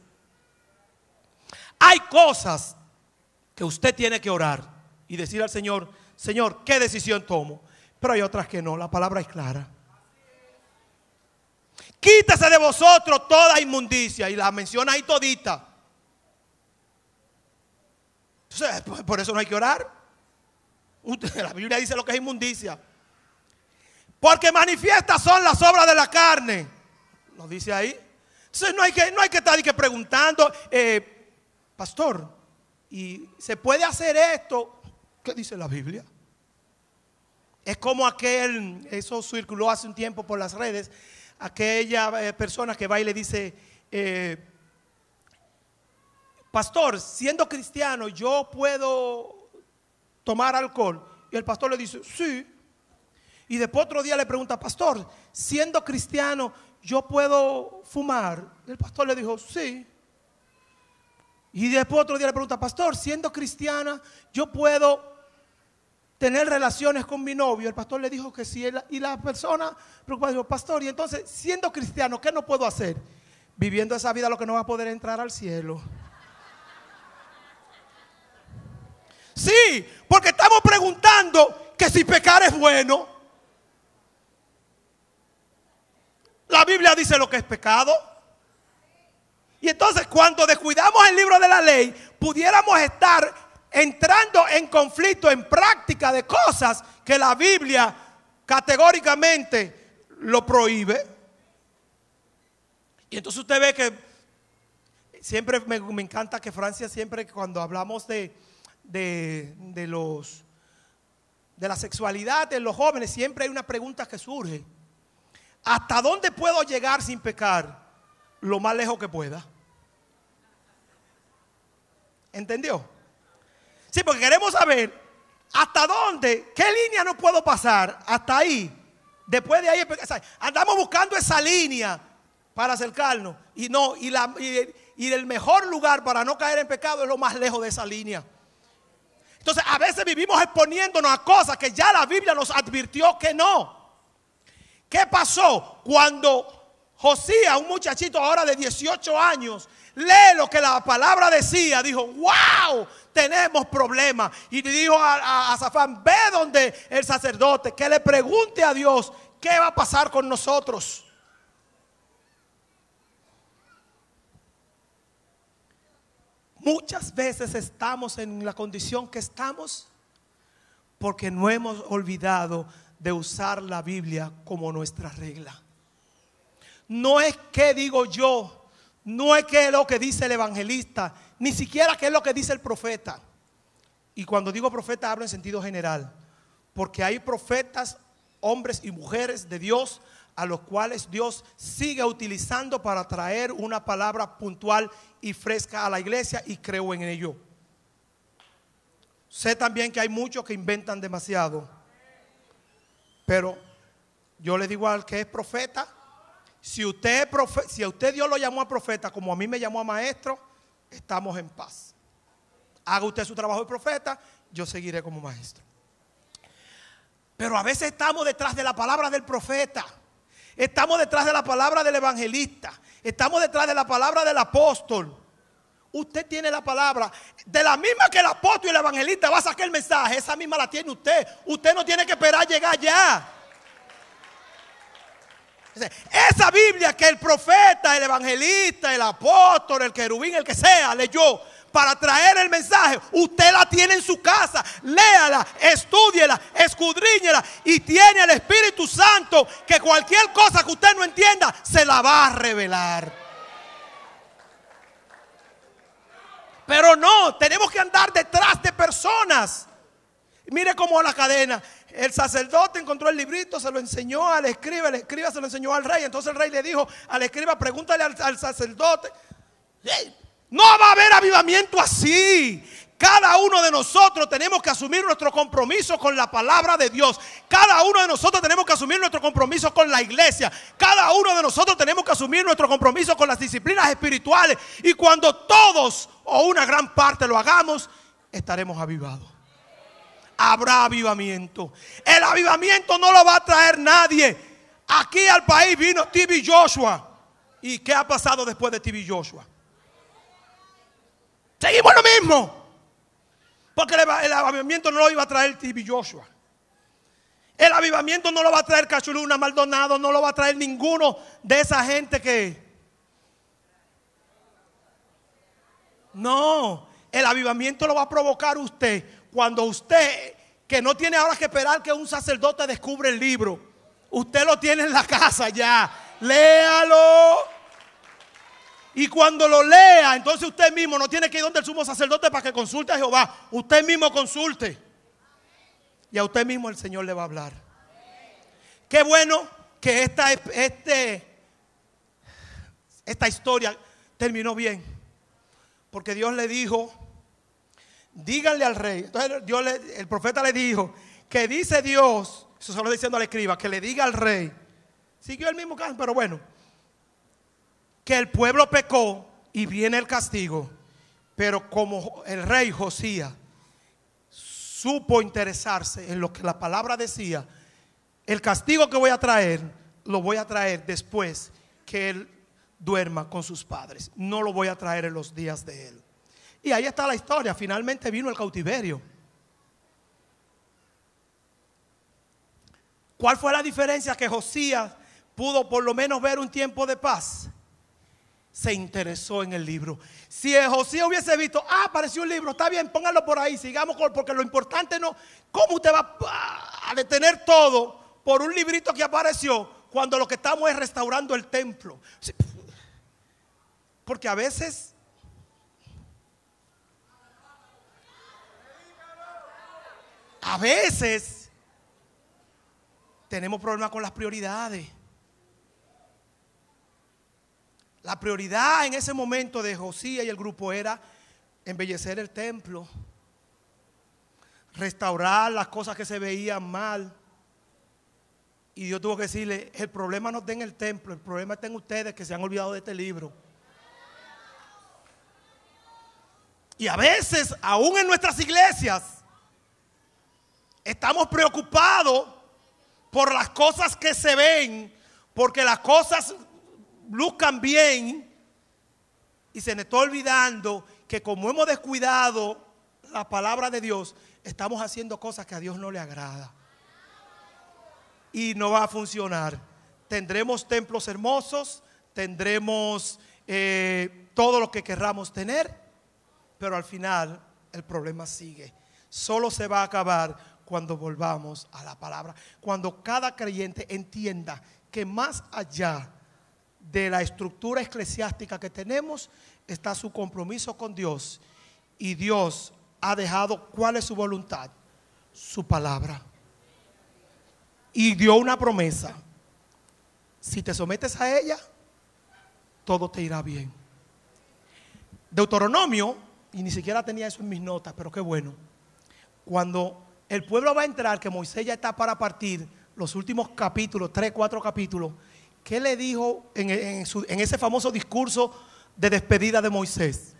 Hay cosas que usted tiene que orar y decir al Señor: Señor, ¿qué decisión tomo? Pero hay otras que no, la palabra es clara. Quítese de vosotros toda inmundicia. Y la menciona ahí todita. Entonces, por eso no hay que orar. La Biblia dice lo que es inmundicia. Porque manifiestas son las obras de la carne. Lo dice ahí. Entonces no hay que estar preguntando: pastor, ¿y se puede hacer esto? ¿Qué dice la Biblia? Es como eso circuló hace un tiempo por las redes, aquella persona que va y le dice, pastor, siendo cristiano, ¿yo puedo tomar alcohol? Y el pastor le dice, sí. Y después otro día le pregunta, pastor, siendo cristiano, ¿yo puedo fumar? Y el pastor le dijo, sí. Y después otro día le pregunta, pastor, siendo cristiana, ¿yo puedo tener relaciones con mi novio? El pastor le dijo que sí. Y la persona preocupada dijo, pastor, y entonces, siendo cristiano, ¿qué no puedo hacer? Viviendo esa vida lo que no va a poder entrar al cielo. Sí, porque estamos preguntando que si pecar es bueno. La Biblia dice lo que es pecado. Y entonces cuando descuidamos el libro de la ley, pudiéramos estar entrando en conflicto, en práctica de cosas que la Biblia categóricamente lo prohíbe. Y entonces usted ve que siempre me encanta que Francia, siempre cuando hablamos de la sexualidad de los jóvenes, siempre hay una pregunta que surge: ¿hasta dónde puedo llegar sin pecar? Lo más lejos que pueda. ¿Entendió? Sí, porque queremos saber hasta dónde, qué línea no puedo pasar, hasta ahí. Después de ahí andamos buscando esa línea para acercarnos, y no, y el mejor lugar para no caer en pecado es lo más lejos de esa línea. Entonces a veces vivimos exponiéndonos a cosas que ya la Biblia nos advirtió que no. ¿Qué pasó cuando Josías, un muchachito ahora de 18 años, lee lo que la palabra decía? Dijo, wow, tenemos problemas. Y le dijo a Safán, ve donde el sacerdote, que le pregunte a Dios qué va a pasar con nosotros. Muchas veces estamos en la condición que estamos porque no hemos olvidado de usar la Biblia como nuestra regla. No es que digo yo, no es que es lo que dice el evangelista, ni siquiera que es lo que dice el profeta. Y cuando digo profeta hablo en sentido general, porque hay profetas, hombres y mujeres de Dios, a los cuales Dios sigue utilizando para traer una palabra puntual y fresca a la iglesia, y creo en ello. Sé también que hay muchos que inventan demasiado, pero yo le digo al que es profeta, si a usted Dios lo llamó a profeta como a mí me llamó a maestro, estamos en paz. Haga usted su trabajo de profeta, yo seguiré como maestro. Pero a veces estamos detrás de la palabra del profeta, estamos detrás de la palabra del evangelista, estamos detrás de la palabra del apóstol. Usted tiene la palabra, de la misma que el apóstol y el evangelista va a sacar el mensaje, esa misma la tiene usted. Usted no tiene que esperar a llegar ya. Esa Biblia que el profeta, el evangelista, el apóstol, el querubín, el que sea, leyó para traer el mensaje, usted la tiene en su casa. Léala, estúdiela, escudriñela, y tiene el Espíritu Santo que cualquier cosa que usted no entienda se la va a revelar. Pero no, tenemos que andar detrás de personas. Mire cómo la cadena. El sacerdote encontró el librito, se lo enseñó al escriba, el escriba se lo enseñó al rey. Entonces el rey le dijo al escriba, pregúntale al sacerdote. No va a haber avivamiento así. Cada uno de nosotros tenemos que asumir nuestro compromiso con la palabra de Dios. Cada uno de nosotros tenemos que asumir nuestro compromiso con la iglesia. Cada uno de nosotros tenemos que asumir nuestro compromiso con las disciplinas espirituales. Y cuando todos o una gran parte lo hagamos, estaremos avivados. Habrá avivamiento. El avivamiento no lo va a traer nadie. Aquí al país vino T.B. Joshua. ¿Y qué ha pasado después de T.B. Joshua? Seguimos lo mismo. Porque el avivamiento no lo iba a traer T.B. Joshua. El avivamiento no lo va a traer Cachuluna, Maldonado, no lo va a traer ninguno de esa gente que... No, el avivamiento lo va a provocar usted cuando usted, que no tiene ahora que esperar que un sacerdote descubra el libro. Usted lo tiene en la casa ya. Léalo. Y cuando lo lea, entonces usted mismo no tiene que ir donde el sumo sacerdote para que consulte a Jehová. Usted mismo consulte. Y a usted mismo el Señor le va a hablar. Qué bueno que esta historia terminó bien. Porque Dios le dijo, díganle al rey. Entonces el profeta le dijo, que dice Dios, eso se lo diciendo al escriba, que le diga al rey. Siguió el mismo caso, pero bueno. Que el pueblo pecó y viene el castigo. Pero como el rey Josías supo interesarse en lo que la palabra decía, el castigo que voy a traer, lo voy a traer después que él duerma con sus padres. No lo voy a traer en los días de él. Y ahí está la historia. Finalmente vino el cautiverio. ¿Cuál fue la diferencia? Que Josías pudo por lo menos ver un tiempo de paz. Se interesó en el libro. Si Josías hubiese visto, apareció un libro, está bien, póngalo por ahí, sigamos porque lo importante no, ¿cómo usted va a detener todo por un librito que apareció cuando lo que estamos es restaurando el templo? Porque a veces tenemos problemas con las prioridades. La prioridad en ese momento de Josías y el grupo era embellecer el templo, restaurar las cosas que se veían mal. Y Dios tuvo que decirle, el problema no está en el templo, el problema está en ustedes que se han olvidado de este libro. Y a veces, aún en nuestras iglesias, estamos preocupados por las cosas que se ven, porque las cosas luzcan bien, y se nos está olvidando que como hemos descuidado la palabra de Dios, estamos haciendo cosas que a Dios no le agrada. Y no va a funcionar. Tendremos templos hermosos, tendremos todo lo que querramos tener, pero al final el problema sigue. Solo se va a acabar cuando volvamos a la palabra. Cuando cada creyente entienda que más allá de la estructura eclesiástica que tenemos está su compromiso con Dios, y Dios ha dejado cuál es su voluntad, su palabra, y dio una promesa: si te sometes a ella, todo te irá bien. Deuteronomio, y ni siquiera tenía eso en mis notas, pero qué bueno, cuando el pueblo va a entrar, que Moisés ya está para partir, los últimos capítulos, 3, 4 capítulos, ¿qué le dijo en ese famoso discurso de despedida de Moisés?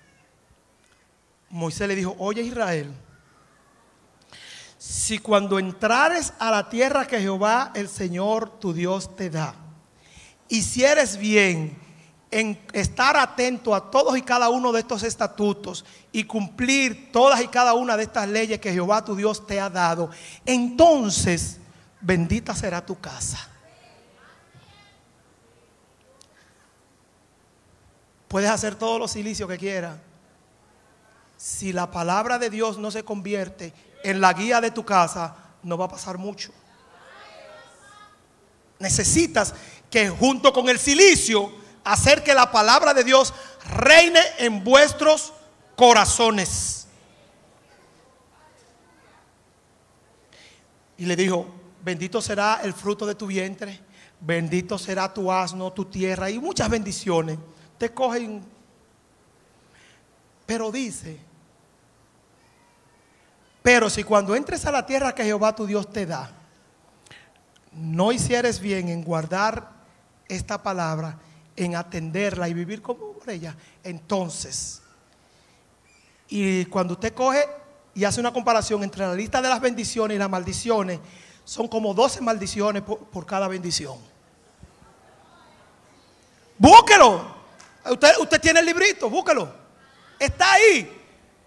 Moisés le dijo: oye Israel, si cuando entrares a la tierra que Jehová el Señor tu Dios te da, hicieres bien en estar atento a todos y cada uno de estos estatutos y cumplir todas y cada una de estas leyes que Jehová tu Dios te ha dado, entonces bendita será tu casa. Puedes hacer todos los cilicios que quieras. Si la palabra de Dios no se convierte en la guía de tu casa, no va a pasar mucho. Necesitas que junto con el cilicio hacer que la palabra de Dios reine en vuestros corazones. Y le dijo: bendito será el fruto de tu vientre, bendito será tu asno, tu tierra, y muchas bendiciones te cogen. Pero dice: pero si cuando entres a la tierra que Jehová tu Dios te da, no hicieres bien en guardar esta palabra, en atenderla y vivir como por ella, entonces, y cuando usted coge y hace una comparación entre la lista de las bendiciones y las maldiciones, son como 12 maldiciones por cada bendición. Búsquelo. Usted tiene el librito, búsquelo. Está ahí.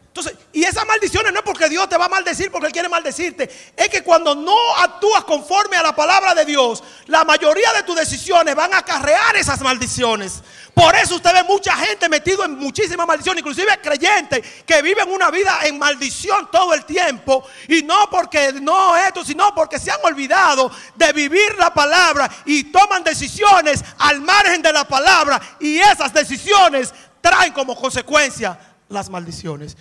Entonces, y esas maldiciones no es porque Dios te va a maldecir porque Él quiere maldecirte. Es que cuando no actúas conforme a la palabra de Dios, la mayoría de tus decisiones van a acarrear esas maldiciones. Por eso usted ve mucha gente metido en muchísimas maldiciones, inclusive creyentes que viven una vida en maldición todo el tiempo. Y no porque no esto, sino porque se han olvidado de vivir la palabra y toman decisiones al margen de la palabra. Y esas decisiones traen como consecuencia las maldiciones.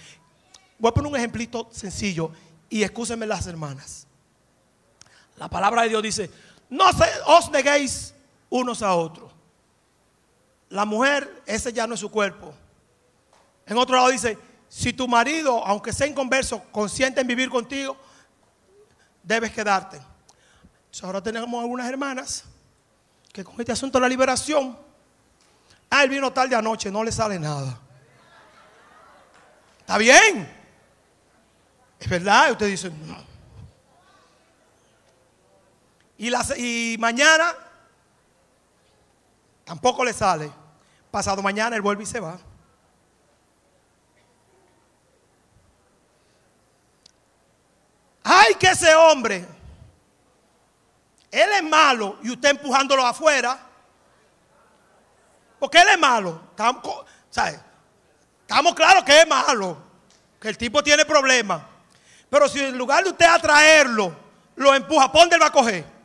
Voy a poner un ejemplito sencillo y excúsenme las hermanas. La palabra de Dios dice, no os neguéis unos a otros. La mujer, ese ya no es su cuerpo. En otro lado dice, si tu marido, aunque sea inconverso, consiente en vivir contigo, debes quedarte. Entonces ahora tenemos algunas hermanas que con este asunto de la liberación, él vino tarde anoche, no le sale nada. ¿Está bien? Es verdad, y usted dice, no. Y mañana tampoco le sale. Pasado mañana él vuelve y se va. Ay, que ese hombre, él es malo y usted empujándolo afuera. Porque él es malo. Estamos claros que es malo, que el tipo tiene problemas. Pero si en lugar de usted atraerlo, lo empuja, ¿por dónde él va a coger?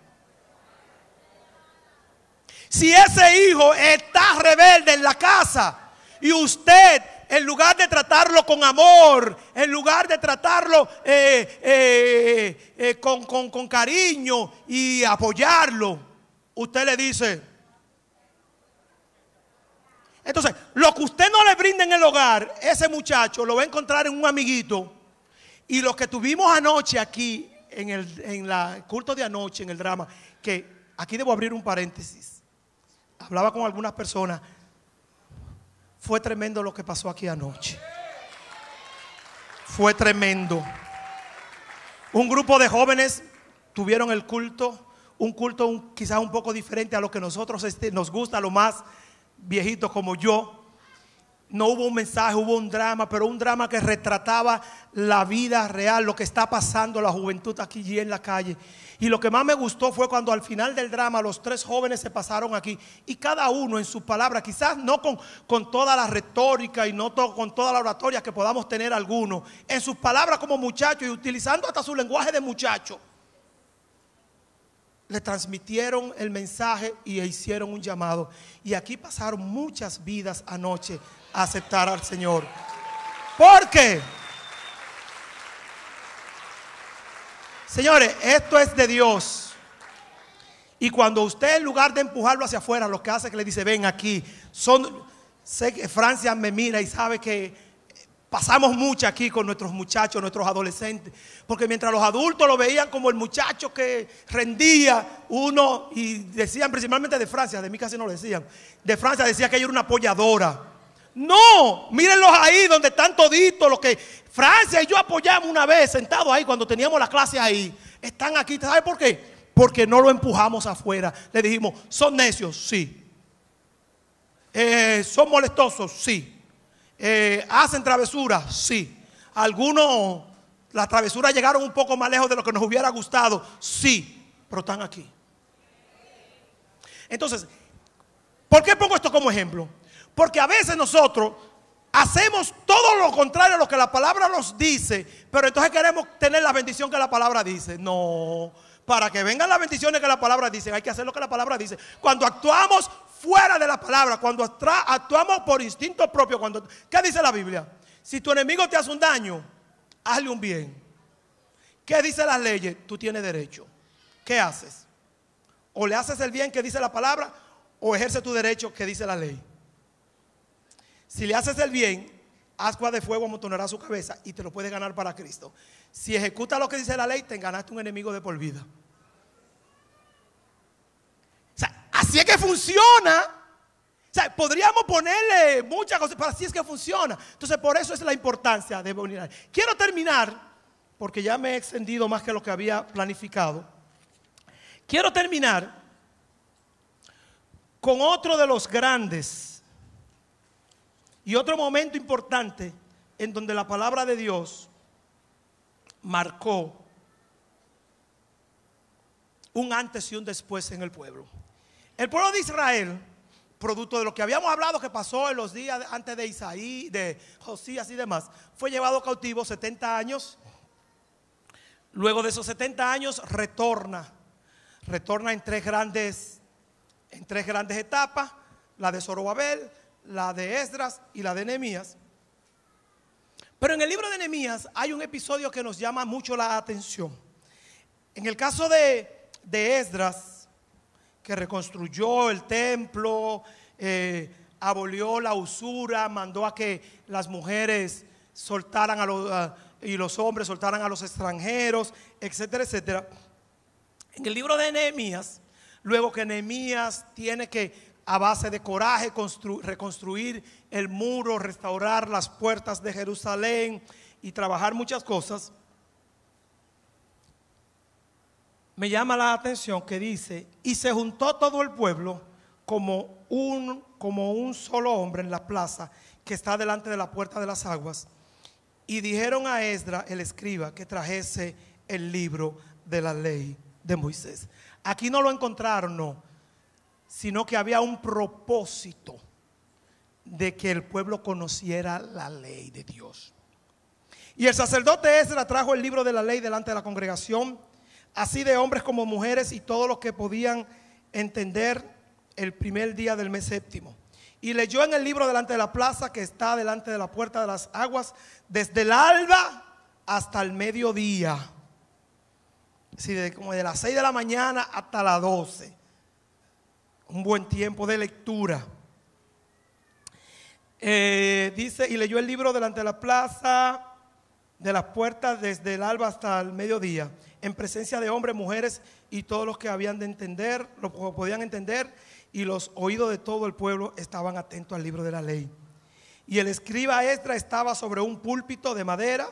Si ese hijo está rebelde en la casa y usted, en lugar de tratarlo con amor, en lugar de tratarlo con cariño y apoyarlo, usted le dice. Entonces, lo que usted no le brinda en el hogar, ese muchacho lo va a encontrar en un amiguito. Y lo que tuvimos anoche aquí, en el culto de anoche, en el drama, que aquí debo abrir un paréntesis. Hablaba con algunas personas. Fue tremendo lo que pasó aquí anoche. Fue tremendo. Un grupo de jóvenes tuvieron el culto. Un culto quizás un poco diferente a lo que nosotros nos gusta, lo más viejitos como yo. No hubo un mensaje, hubo un drama, pero un drama que retrataba la vida real, lo que está pasando la juventud aquí y en la calle. Y lo que más me gustó fue cuando al final del drama los tres jóvenes se pasaron aquí y cada uno en sus palabras, quizás no con toda la retórica y no con toda la oratoria que podamos tener algunos, en sus palabras como muchachos y utilizando hasta su lenguaje de muchacho, le transmitieron el mensaje y hicieron un llamado. Y aquí pasaron muchas vidas anoche a aceptar al Señor. ¿Por qué? Señores, esto es de Dios. Y cuando usted, en lugar de empujarlo hacia afuera, lo que hace es que le dice, ven aquí. Sé que Francia me mira y sabe que pasamos mucho aquí con nuestros muchachos, nuestros adolescentes. Porque mientras los adultos lo veían como el muchacho que rendía uno, y decían principalmente de Francia, de mí casi no lo decían. De Francia decía que ella era una apoyadora. No, mírenlos ahí donde están toditos los que Francia y yo apoyamos una vez sentados ahí cuando teníamos la clase ahí. Están aquí, ¿sabe por qué? Porque no lo empujamos afuera. Le dijimos, ¿son necios? Sí. ¿Son molestosos? Sí. ¿Hacen travesuras? Sí. Algunos, las travesuras llegaron un poco más lejos de lo que nos hubiera gustado. Sí, pero están aquí. Entonces, ¿por qué pongo esto como ejemplo? Porque a veces nosotros hacemos todo lo contrario a lo que la palabra nos dice, pero entonces queremos tener la bendición que la palabra dice. No, para que vengan las bendiciones que la palabra dice, hay que hacer lo que la palabra dice. Cuando actuamos fuera de la palabra, cuando actuamos por instinto propio, ¿qué dice la Biblia? Si tu enemigo te hace un daño, hazle un bien. ¿Qué dice las leyes? Tú tienes derecho. ¿Qué haces? O le haces el bien que dice la palabra, o ejerce tu derecho que dice la ley. Si le haces el bien, ascua de fuego amontonará su cabeza y te lo puedes ganar para Cristo. Si ejecutas lo que dice la ley, te ganaste un enemigo de por vida. O sea, así es que funciona. O sea, podríamos ponerle muchas cosas, pero así es que funciona. Entonces, por eso es la importancia de venir. Quiero terminar, porque ya me he extendido más que lo que había planificado. Quiero terminar con otro de los grandes y otro momento importante en donde la palabra de Dios marcó un antes y un después en el pueblo. El pueblo de Israel, producto de lo que habíamos hablado que pasó en los días antes de Isaí, de Josías y demás, fue llevado cautivo 70 años. Luego de esos 70 años retorna en tres grandes etapas: la de Zorobabel, la de Esdras y la de Nehemías. Pero en el libro de Nehemías hay un episodio que nos llama mucho la atención. En el caso de de Esdras, que reconstruyó el templo, abolió la usura, mandó a que las mujeres soltaran y los hombres soltaran a los extranjeros, etcétera, etcétera. En el libro de Nehemías, luego que Nehemías tiene que, a base de coraje, reconstruir el muro, restaurar las puertas de Jerusalén y trabajar muchas cosas, me llama la atención que dice: y se juntó todo el pueblo como un solo hombre en la plaza que está delante de la puerta de las aguas, y dijeron a Esdras el escriba que trajese el libro de la ley de Moisés. Aquí no lo encontraron, no, sino que había un propósito de que el pueblo conociera la ley de Dios. Y el sacerdote Esdras trajo el libro de la ley delante de la congregación, así de hombres como mujeres, y todos los que podían entender, el primer día del mes séptimo. Y leyó en el libro delante de la plaza que está delante de la puerta de las aguas, desde el alba hasta el mediodía. Así como de las 6 de la mañana hasta las 12. Un buen tiempo de lectura. Dice: y leyó el libro delante de la plaza de las puertas desde el alba hasta el mediodía, en presencia de hombres, mujeres y todos los que habían de entender, lo podían entender, y los oídos de todo el pueblo estaban atentos al libro de la ley. Y el escriba Esdras estaba sobre un púlpito de madera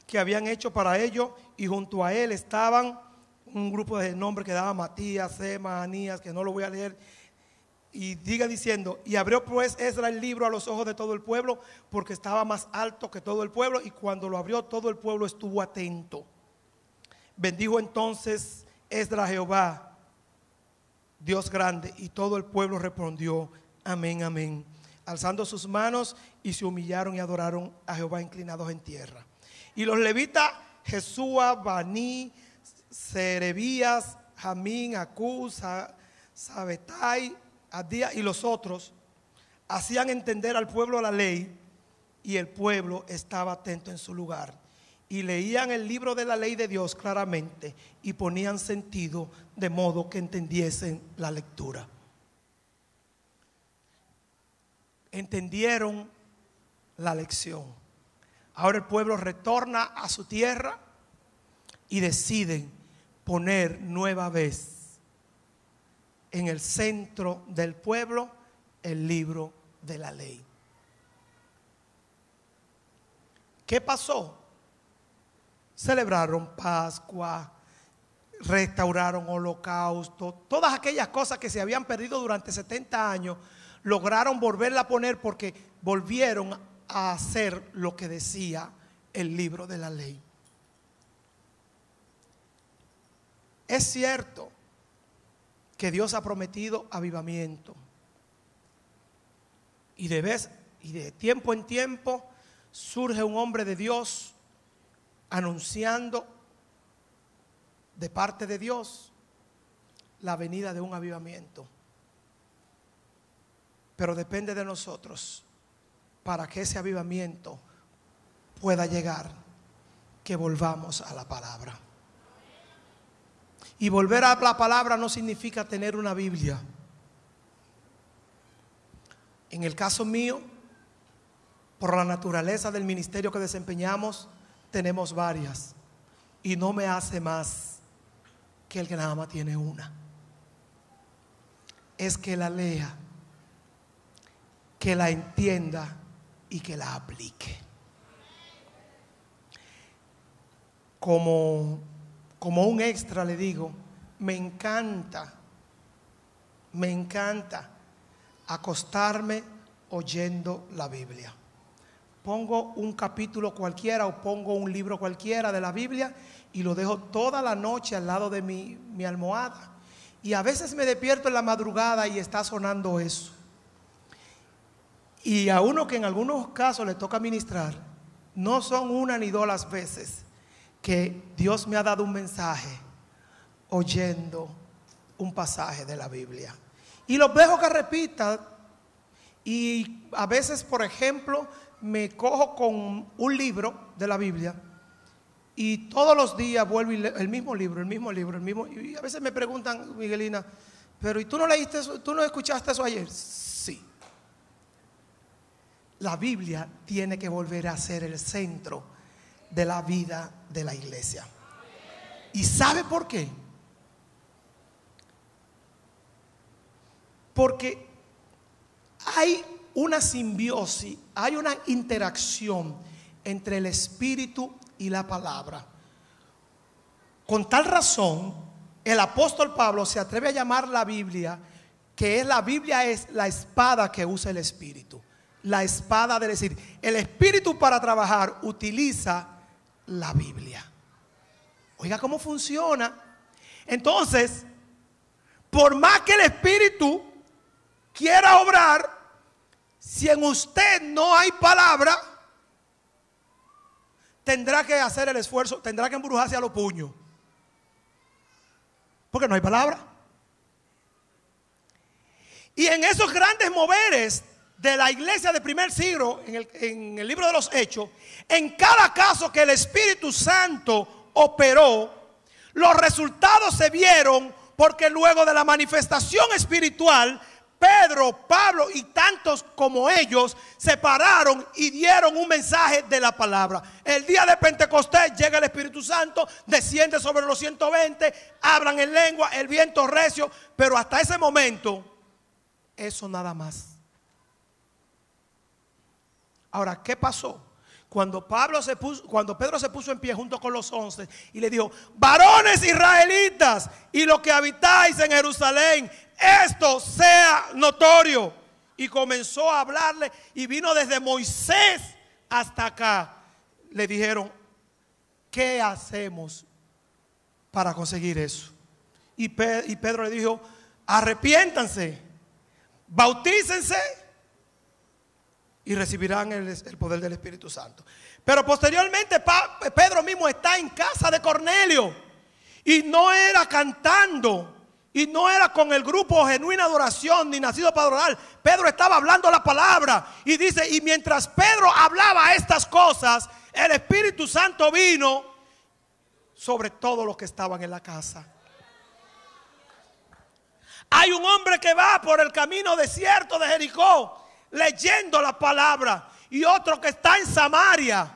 que habían hecho para ello, y junto a él estaban un grupo de nombres que daban Matías, Sema, Anías, que no lo voy a leer. Y diga diciendo: y abrió pues Esdras el libro a los ojos de todo el pueblo, porque estaba más alto que todo el pueblo, y cuando lo abrió todo el pueblo estuvo atento. Bendijo entonces Esdras a Jehová, Dios grande, y todo el pueblo respondió: amén, amén, alzando sus manos, y se humillaron y adoraron a Jehová inclinados en tierra. Y los levitas Jesúa, Baní, Serebías, Jamín, Acús, Sabetai, Adía y los otros hacían entender al pueblo la ley, y el pueblo estaba atento en su lugar, y leían el libro de la ley de Dios claramente, y ponían sentido de modo que entendiesen la lectura. Entendieron la lección. Ahora el pueblo retorna a su tierra y deciden poner nueva vez en el centro del pueblo el libro de la ley. ¿Qué pasó? Celebraron Pascua, restauraron holocausto, todas aquellas cosas que se habían perdido durante 70 años, lograron volverla a poner, porque volvieron a hacer lo que decía el libro de la ley. Es cierto que Dios ha prometido avivamiento, y de tiempo en tiempo surge un hombre de Dios anunciando de parte de Dios la venida de un avivamiento. Pero depende de nosotros, para que ese avivamiento pueda llegar, que volvamos a la palabra. Y volver a la palabra no significa tener una Biblia. En el caso mío, por la naturaleza del ministerio que desempeñamos, tenemos varias, y no me hace más que el que nada más tiene una. Es que la lea, que la entienda y que la aplique. Como un extra le digo, me encanta acostarme oyendo la Biblia. Pongo un capítulo cualquiera o pongo un libro cualquiera de la Biblia y lo dejo toda la noche al lado de mi almohada. Y a veces me despierto en la madrugada y está sonando eso. Y a uno que en algunos casos le toca ministrar, no son una ni dos las veces que Dios me ha dado un mensaje oyendo un pasaje de la Biblia. Y los dejo que repita. Y a veces, por ejemplo, me cojo con un libro de la Biblia Y todos los días vuelvo y leo el mismo libro, el mismo libro, el mismo. Y a veces me preguntan, Miguelina, pero ¿y tú no leíste eso? ¿Tú no escuchaste eso ayer? Sí. La Biblia tiene que volver a ser el centro de la vida de la iglesia. ¿Y sabe por qué? Porque hay una simbiosis, hay una interacción entre el Espíritu y la palabra. Con tal razón, el apóstol Pablo se atreve a llamar la Biblia, la Biblia es la espada que usa el Espíritu. La espada, de decir, el Espíritu para trabajar utiliza la Biblia. Oiga cómo funciona. Entonces, por más que el Espíritu quiera obrar, si en usted no hay palabra, tendrá que hacer el esfuerzo, tendrá que embrujarse a los puños, porque no hay palabra. Y en esos grandes moveres de la iglesia del primer siglo, en el libro de los Hechos, en cada caso que el Espíritu Santo operó, los resultados se vieron, porque luego de la manifestación espiritual, Pedro, Pablo y tantos como ellos se pararon y dieron un mensaje de la palabra. El día de Pentecostés llega el Espíritu Santo, desciende sobre los 120, hablan en lengua, el viento recio, pero hasta ese momento, eso nada más. Ahora, ¿qué pasó? Cuando Pedro se puso en pie junto con los 11 y le dijo: varones israelitas y los que habitáis en Jerusalén, esto sea notorio. Y comenzó a hablarle, y vino desde Moisés hasta acá. Le dijeron: ¿qué hacemos para conseguir eso? Y Pedro le dijo: arrepiéntanse, bautícense y recibirán el poder del Espíritu Santo. Pero posteriormente Pedro mismo está en casa de Cornelio, y no era cantando, y no era con el grupo Genuina Adoración ni Nacido para Adorar. Pedro estaba hablando la palabra, y dice: y mientras Pedro hablaba estas cosas, el Espíritu Santo vino sobre todos los que estaban en la casa. Hay un hombre que va por el camino desierto de Jericó leyendo la palabra, y otro que está en Samaria,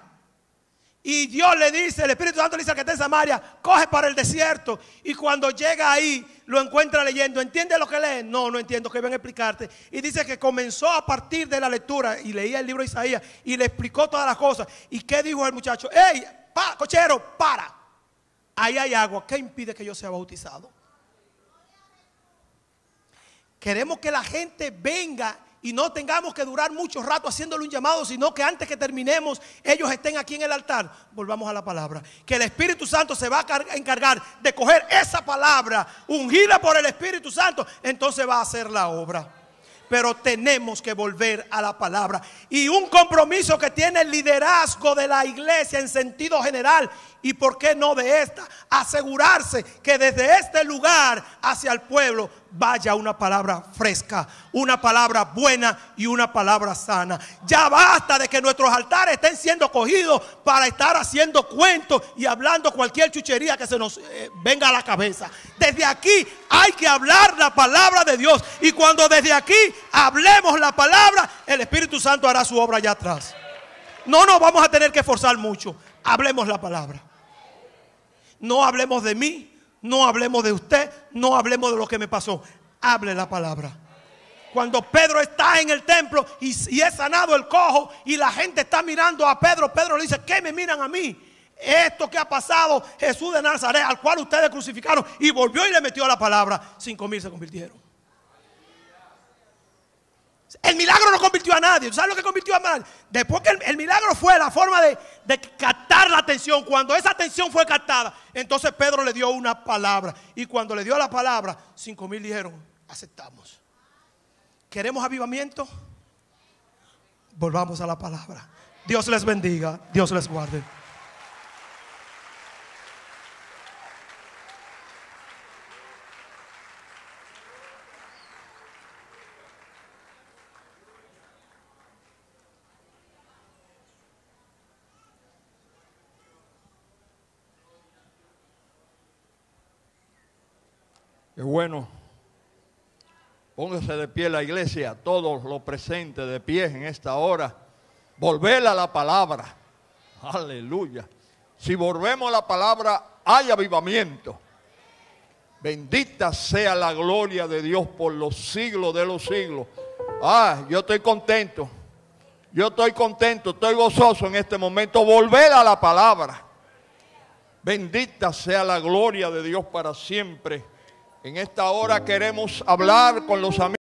y Dios le dice, el Espíritu Santo le dice al que está en Samaria: coge para el desierto. Y cuando llega ahí, lo encuentra leyendo. ¿Entiende lo que lee? No, no entiendo, que ven a explicarte. Y dice que comenzó a partir de la lectura y leía el libro de Isaías y le explicó todas las cosas. ¿Y qué dijo el muchacho? ¡Ey, cochero, para! Ahí hay agua. ¿Qué impide que yo sea bautizado? Queremos que la gente venga y no tengamos que durar mucho rato haciéndole un llamado, sino que antes que terminemos ellos estén aquí en el altar. Volvamos a la palabra. Que el Espíritu Santo se va a encargar de coger esa palabra, ungida por el Espíritu Santo, entonces va a hacer la obra. Pero tenemos que volver a la palabra. Y un compromiso que tiene el liderazgo de la iglesia en sentido general, y por qué no de esta, asegurarse que desde este lugar hacia el pueblo vaya una palabra fresca, una palabra buena y una palabra sana. Ya basta de que nuestros altares estén siendo cogidos para estar haciendo cuentos y hablando cualquier chuchería que se nos venga a la cabeza. Desde aquí hay que hablar la palabra de Dios, y cuando desde aquí hablemos la palabra, el Espíritu Santo hará su obra allá atrás. No nos vamos a tener que esforzar mucho. Hablemos la palabra. No hablemos de mí, no hablemos de usted, no hablemos de lo que me pasó. Hable la palabra. Cuando Pedro está en el templo y es sanado el cojo, y la gente está mirando a Pedro, Pedro le dice: ¿qué me miran a mí? Esto que ha pasado, Jesús de Nazaret, al cual ustedes crucificaron. Y volvió y le metió la palabra. 5,000 se convirtieron. El milagro no convirtió a nadie. ¿Sabes lo que convirtió a nadie? Después que el milagro fue la forma de captar la atención. Cuando esa atención fue captada, entonces Pedro le dio una palabra. Y cuando le dio la palabra, 5,000 dijeron: aceptamos. ¿Queremos avivamiento? Volvamos a la palabra. Dios les bendiga, Dios les guarde. Qué bueno. Póngase de pie la iglesia, todos los presentes de pie en esta hora. Volver a la palabra. Aleluya. Si volvemos a la palabra, hay avivamiento. Bendita sea la gloria de Dios por los siglos de los siglos. Yo estoy contento. Yo estoy contento, estoy gozoso en este momento. Volver a la palabra. Bendita sea la gloria de Dios para siempre. En esta hora queremos hablar con los amigos.